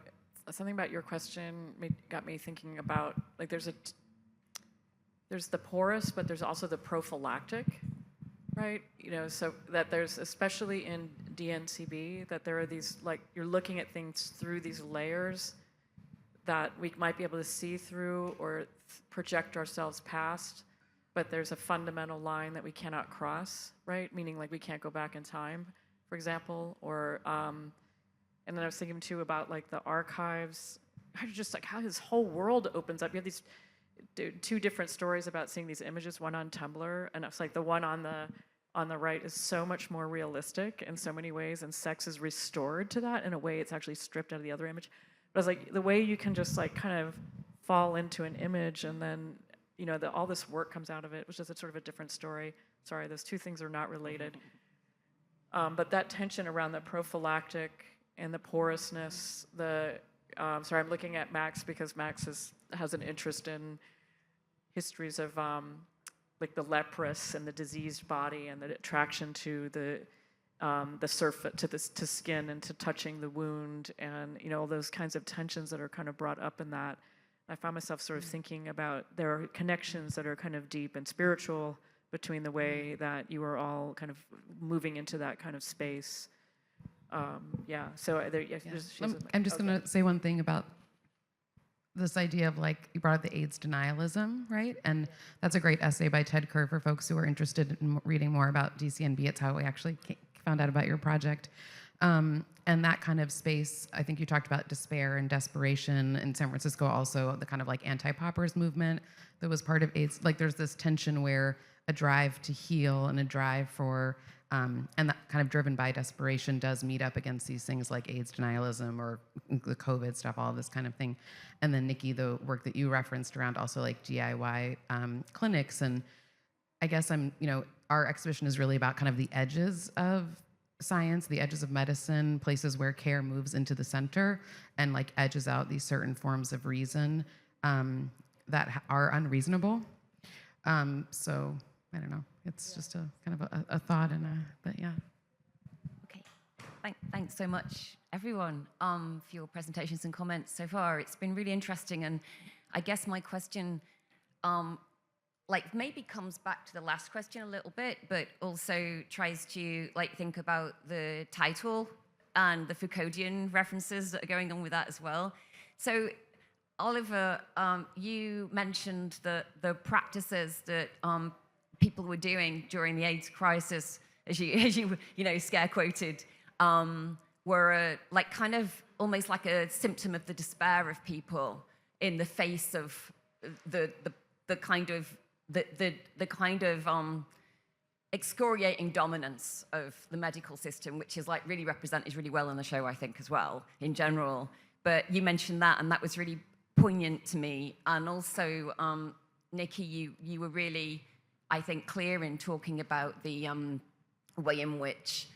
something about your question got me thinking about, like, there's the porous, but there's also the prophylactic, right? You know, so that there's, especially in DNCB, that there are these, like, you're looking at things through these layers that we might be able to see through or project ourselves past, but there's a fundamental line that we cannot cross, right? Meaning, like, we can't go back in time, for example, or, and then I was thinking too about like the archives, just like how his whole world opens up. You have these two different stories about seeing these images, one on Tumblr, and it's like the one on the right is so much more realistic in so many ways, and sex is restored to that in a way it's actually stripped out of the other image. But I was like, the way you can just like kind of fall into an image and then, you know, all this work comes out of it, which is a sort of a different story. Sorry, those two things are not related. But that tension around the prophylactic and the porousness, sorry, I'm looking at Max because Max has an interest in histories of like the leprous and the diseased body and the attraction to the surface, to skin and to touching the wound, and, you know, all those kinds of tensions that are kind of brought up in that. I found myself sort of thinking about there are connections that are kind of deep and spiritual between the way that you are all kind of moving into that kind of space. Yeah, so I'm just going to say one thing about this idea of, like, you brought up the AIDS denialism, right? And that's a great essay by Ted Kerr for folks who are interested in reading more about DCNB. It's how we actually found out about your project. And that kind of space, I think you talked about despair and desperation in San Francisco, also the kind of like anti-poppers movement that was part of AIDS. Like, there's this tension where a drive to heal and a drive for, and that kind of driven by desperation does meet up against these things like AIDS denialism or the COVID stuff, all this kind of thing. And then Nicki, the work that you referenced around also like DIY clinics. And I guess our exhibition is really about kind of the edges of science, the edges of medicine, places where care moves into the center and like edges out these certain forms of reason that are unreasonable. So I don't know. It's just a kind of a thought but yeah. Okay, thanks so much, everyone, for your presentations and comments so far. It's been really interesting, and I guess my question, like, maybe comes back to the last question a little bit, but also tries to like think about the title and the Foucauldian references that are going on with that as well. So, Oliver, you mentioned that the practices that people were doing during the AIDS crisis, as you scare quoted, were like kind of almost like a symptom of the despair of people in the face of the kind of excoriating dominance of the medical system, which is like really represented really well in the show, I think, as well, in general. But you mentioned that, and that was really poignant to me. And also, Nicki, you were really, I think, clear in talking about the way in which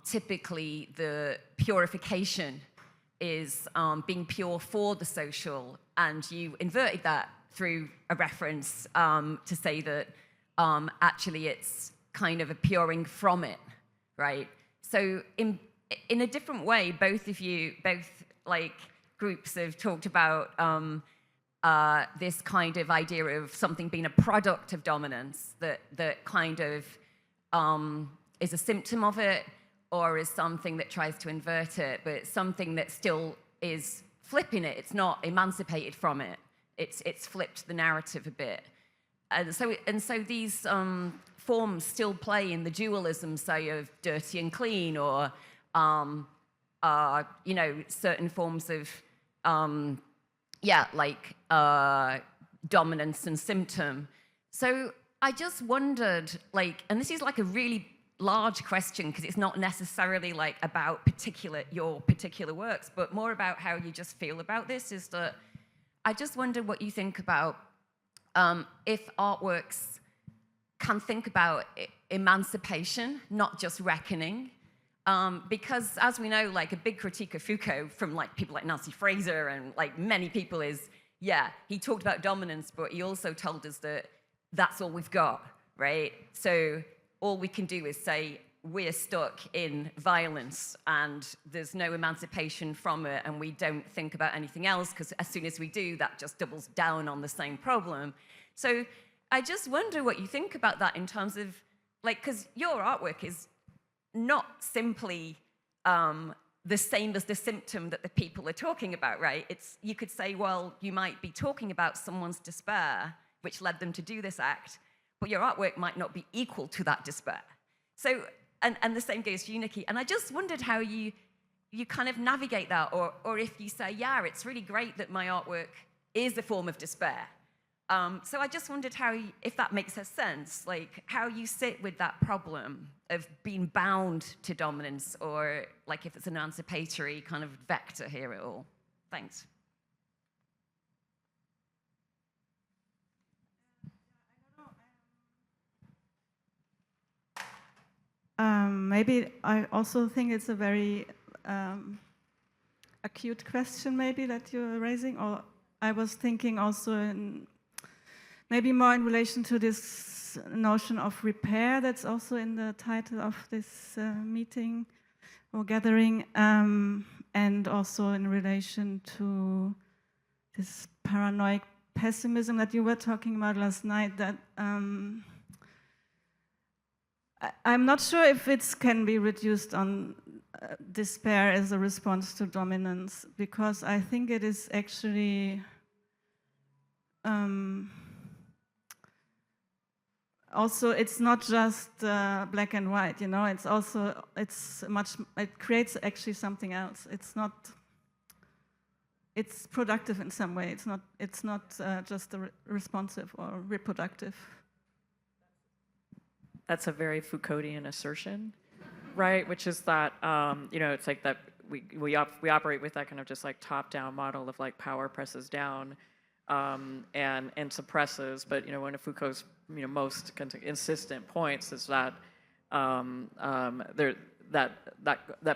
typically the purification is being pure for the social, and you inverted that through a reference to say that actually it's kind of a puring from it, right? So in a different way, both like groups have talked about this kind of idea of something being a product of dominance that kind of is a symptom of it, or is something that tries to invert it, but it's something that still is flipping it. It's not emancipated from it. It's flipped the narrative a bit. And so these forms still play in the dualism, say, of dirty and clean, or you know, certain forms of dominance and symptom. So I just wondered, like, and this is like a really large question because it's not necessarily like about your particular works, but more about how you just feel about this, is that I just wonder what you think about if artworks can think about emancipation, not just reckoning. Because as we know, like a big critique of Foucault from like people like Nancy Fraser and like many people is, yeah, he talked about dominance, but he also told us that that's all we've got, right? So all we can do is say we're stuck in violence and there's no emancipation from it, and we don't think about anything else because as soon as we do, that just doubles down on the same problem. So I just wonder what you think about that in terms of, like, because your artwork is not simply the same as the symptom that the people are talking about, right? You could say, well, you might be talking about someone's despair, which led them to do this act, but your artwork might not be equal to that despair. So, and the same goes for you, Nicki. And I just wondered how you kind of navigate that, or if you say, yeah, it's really great that my artwork is a form of despair. So I just wondered if that makes sense, like how you sit with that problem of being bound to dominance, or like if it's an emancipatory kind of vector here at all. Thanks. Maybe I also think it's a very acute question maybe that you're raising, or I was thinking also maybe more in relation to this notion of repair that's also in the title of this meeting or gathering, and also in relation to this paranoid pessimism that you were talking about last night, that I'm not sure if it can be reduced on despair as a response to dominance, because I think it is actually also, it's not just black and white, you know. It's also it creates actually something else. It's productive in some way. It's not just responsive or reproductive. That's a very Foucauldian assertion, right? Which is that you know, it's like that we operate with that kind of just like top-down model of like power presses down and suppresses. But you know, one of Foucault's most insistent points is that that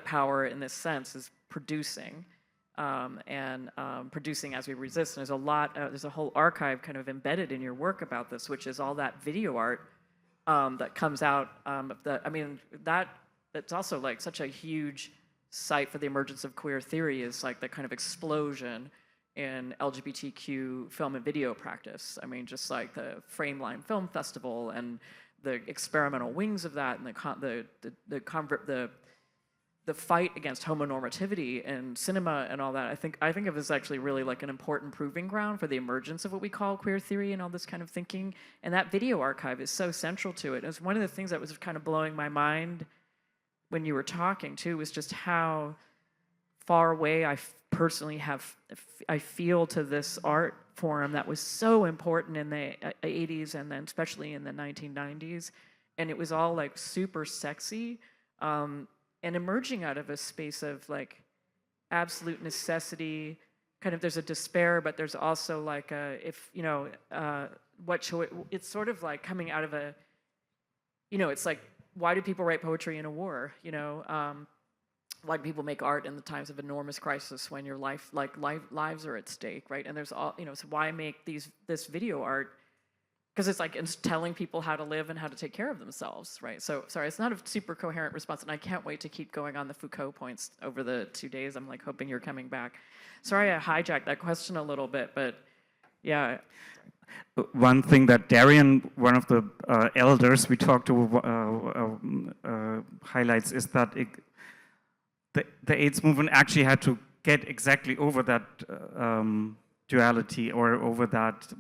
power in this sense is producing. Producing as we resist. And there's a whole archive kind of embedded in your work about this, which is all that video art that comes out. That's also like such a huge site for the emergence of queer theory, is like the kind of explosion in LGBTQ film and video practice. I mean, just like the Frameline Film Festival and the experimental wings of that, and the fight against homonormativity in cinema and all that, I think of as actually really like an important proving ground for the emergence of what we call queer theory and all this kind of thinking. And that video archive is so central to it. It was one of the things that was kind of blowing my mind when you were talking too, was just how far away I personally I feel to this art form that was so important in the 80s and then especially in the 1990s. And it was all like super sexy. And emerging out of a space of like absolute necessity, kind of there's a despair, but there's also like it's sort of like coming out of a, it's like, why do people write poetry in a war? Why do people make art in the times of enormous crisis when your lives are at stake, right? And there's all, so why make this video art? Because it's like it's telling people how to live and how to take care of themselves, right? So, sorry, it's not a super coherent response, and I can't wait to keep going on the Foucault points over the 2 days. I'm like hoping you're coming back. Sorry I hijacked that question a little bit, but Yeah. One thing that Darian, one of the elders we talked to, highlights is that the AIDS movement actually had to get exactly over that duality or over that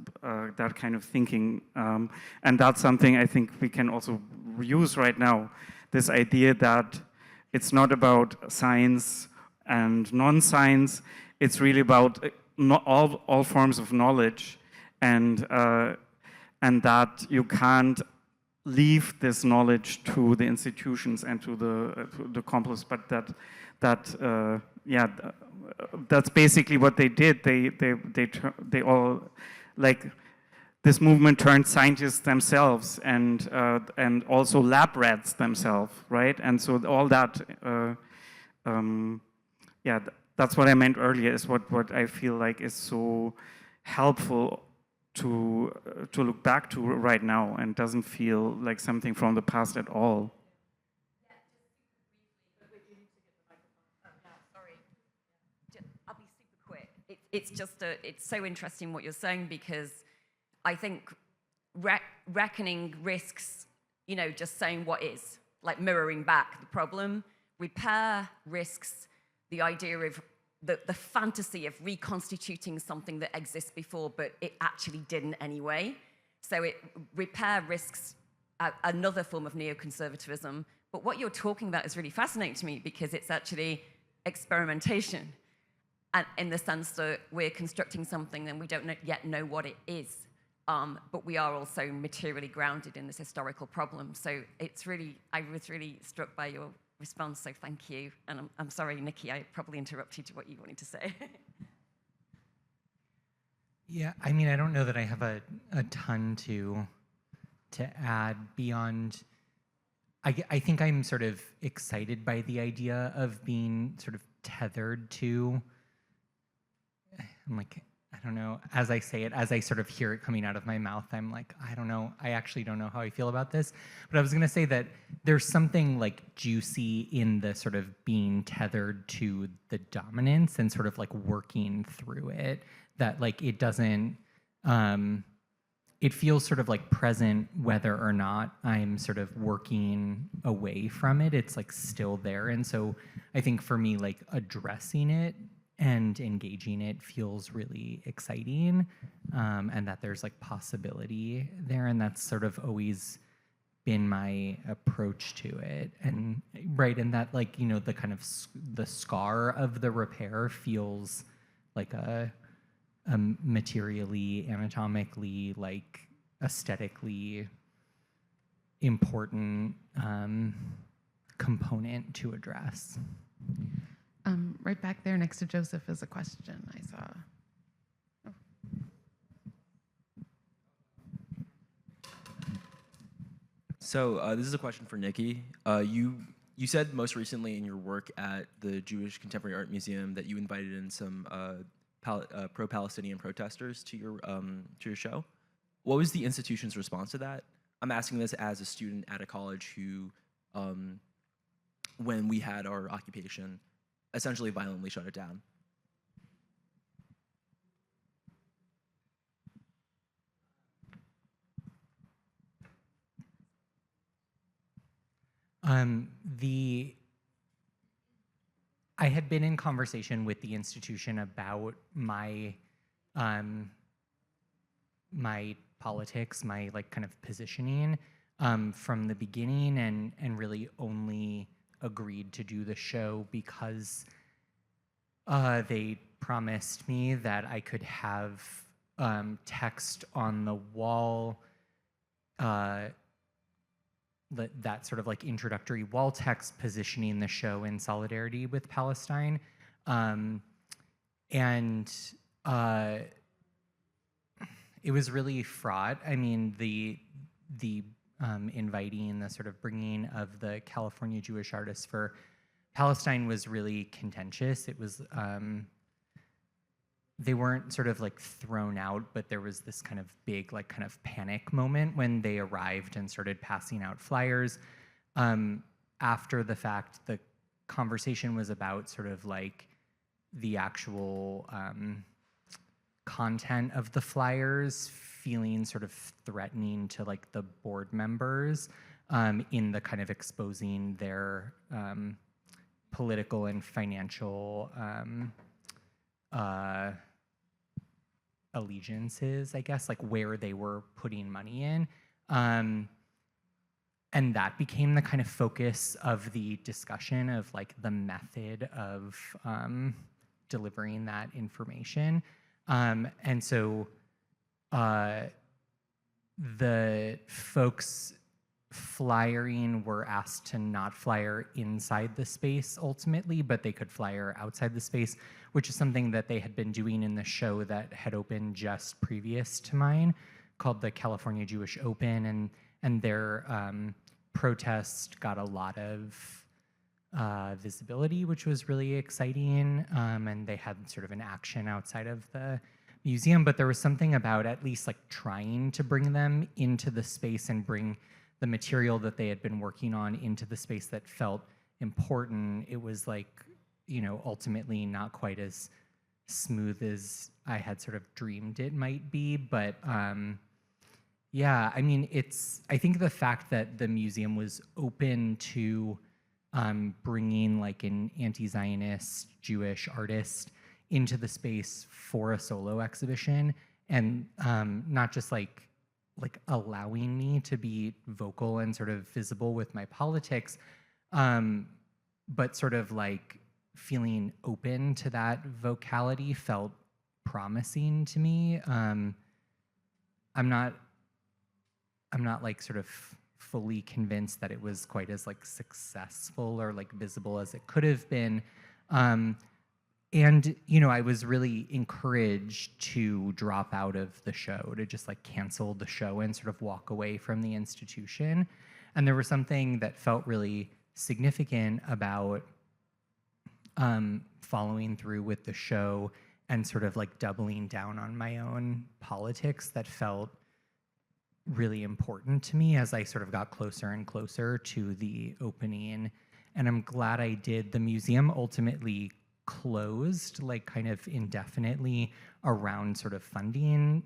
that kind of thinking, and that's something I think we can also use right now. This idea that it's not about science and non-science; it's really about all forms of knowledge, and that you can't leave this knowledge to the institutions and to the complex, but that's basically what they did. They all, like, this movement turned scientists themselves and also lab rats themselves, right? And so all that, that's what I meant earlier. Is what I feel like is so helpful to look back to right now, and doesn't feel like something from the past at all. I'll be super quick. It's so interesting what you're saying, because I think reckoning risks, just saying what is, like mirroring back the problem. Repair risks the idea of the fantasy of reconstituting something that exists before, but it actually didn't anyway. So repair risks another form of neoconservatism. But what you're talking about is really fascinating to me, because it's actually experimentation, and in the sense that we're constructing something and we don't yet know what it is, but we are also materially grounded in this historical problem. So I was really struck by your response, so thank you. And I'm sorry, Nicki, I probably interrupted what you wanted to say. Yeah, I mean, I don't know that I have a ton to add beyond. I think I'm sort of excited by the idea of being sort of tethered to. I'm like, I don't know. As I say it, as I sort of hear it coming out of my mouth, I'm like, I don't know. I actually don't know how I feel about this. But I was going to say that there's something like juicy in the sort of being tethered to the dominance and sort of like working through it. That like it doesn't, it feels sort of like present whether or not I'm sort of working away from it. It's like still there. And so I think for me, like addressing it and engaging it feels really exciting, and that there's like possibility there, and that's sort of always been my approach to it. And right, and that like, the kind of the scar of the repair feels like a materially, anatomically, like aesthetically important component to address. Right back there next to Joseph is a question I saw. Oh. So this is a question for Nicki. You said most recently in your work at the Jewish Contemporary Art Museum that you invited in some pro-Palestinian protesters to your show. What was the institution's response to that? I'm asking this as a student at a college who, when we had our occupation, essentially violently shut it down. I had been in conversation with the institution about my my politics, my like kind of positioning from the beginning, and really only agreed to do the show because they promised me that I could have text on the wall, that sort of like introductory wall text positioning the show in solidarity with Palestine. And it was really fraught. I mean, the inviting, the sort of bringing of the California Jewish artists for Palestine was really contentious. It was, they weren't sort of like thrown out, but there was this kind of big like kind of panic moment when they arrived and started passing out flyers. After the fact, the conversation was about sort of like the actual content of the flyers feeling sort of threatening to like the board members in the kind of exposing their political and financial allegiances, I guess, like where they were putting money in. And that became the kind of focus of the discussion of like the method of delivering that information. And so the folks flyering were asked to not flyer inside the space ultimately, but they could flyer outside the space, which is something that they had been doing in the show that had opened just previous to mine, called the California Jewish Open, and their protest got a lot of visibility, which was really exciting, and they had sort of an action outside of the museum, but there was something about at least like trying to bring them into the space and bring the material that they had been working on into the space that felt important. It was like, you know, ultimately not quite as smooth as I had sort of dreamed it might be, but yeah, I mean, I think the fact that the museum was open to bringing like an anti-Zionist Jewish artist into the space for a solo exhibition, and not just like allowing me to be vocal and sort of visible with my politics, but sort of like feeling open to that vocality felt promising to me. I'm not like sort of fully convinced that it was quite as like successful or like visible as it could have been. And, you know, I was really encouraged to drop out of the show, to just like cancel the show and sort of walk away from the institution. And there was something that felt really significant about following through with the show and sort of like doubling down on my own politics that felt really important to me as I sort of got closer and closer to the opening. And I'm glad I did. The museum ultimately closed like kind of indefinitely around sort of funding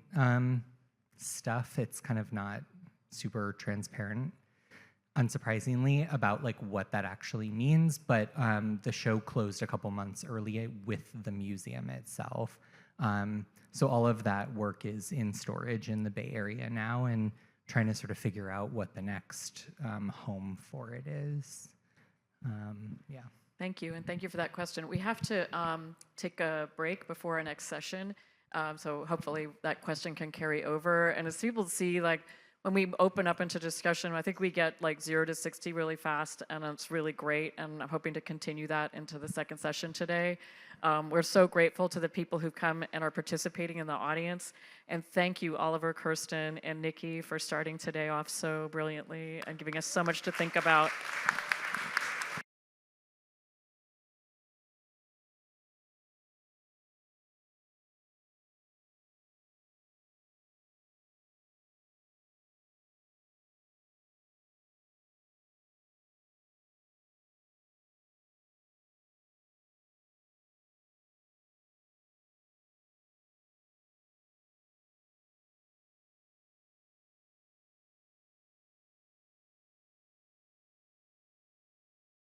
stuff. It's kind of not super transparent, unsurprisingly, about like what that actually means, but the show closed a couple months early with the museum itself. So all of that work is in storage in the Bay Area now, and trying to sort of figure out what the next home for it is. Yeah. Thank you, and thank you for that question. We have to take a break before our next session, so hopefully that question can carry over. And as people see, like when we open up into discussion, I think we get like 0 to 60 really fast, and it's really great, and I'm hoping to continue that into the second session today. We're so grateful to the people who've come and are participating in the audience, and thank you, Oliver, Kerstin, and Nicki, for starting today off so brilliantly and giving us so much to think about.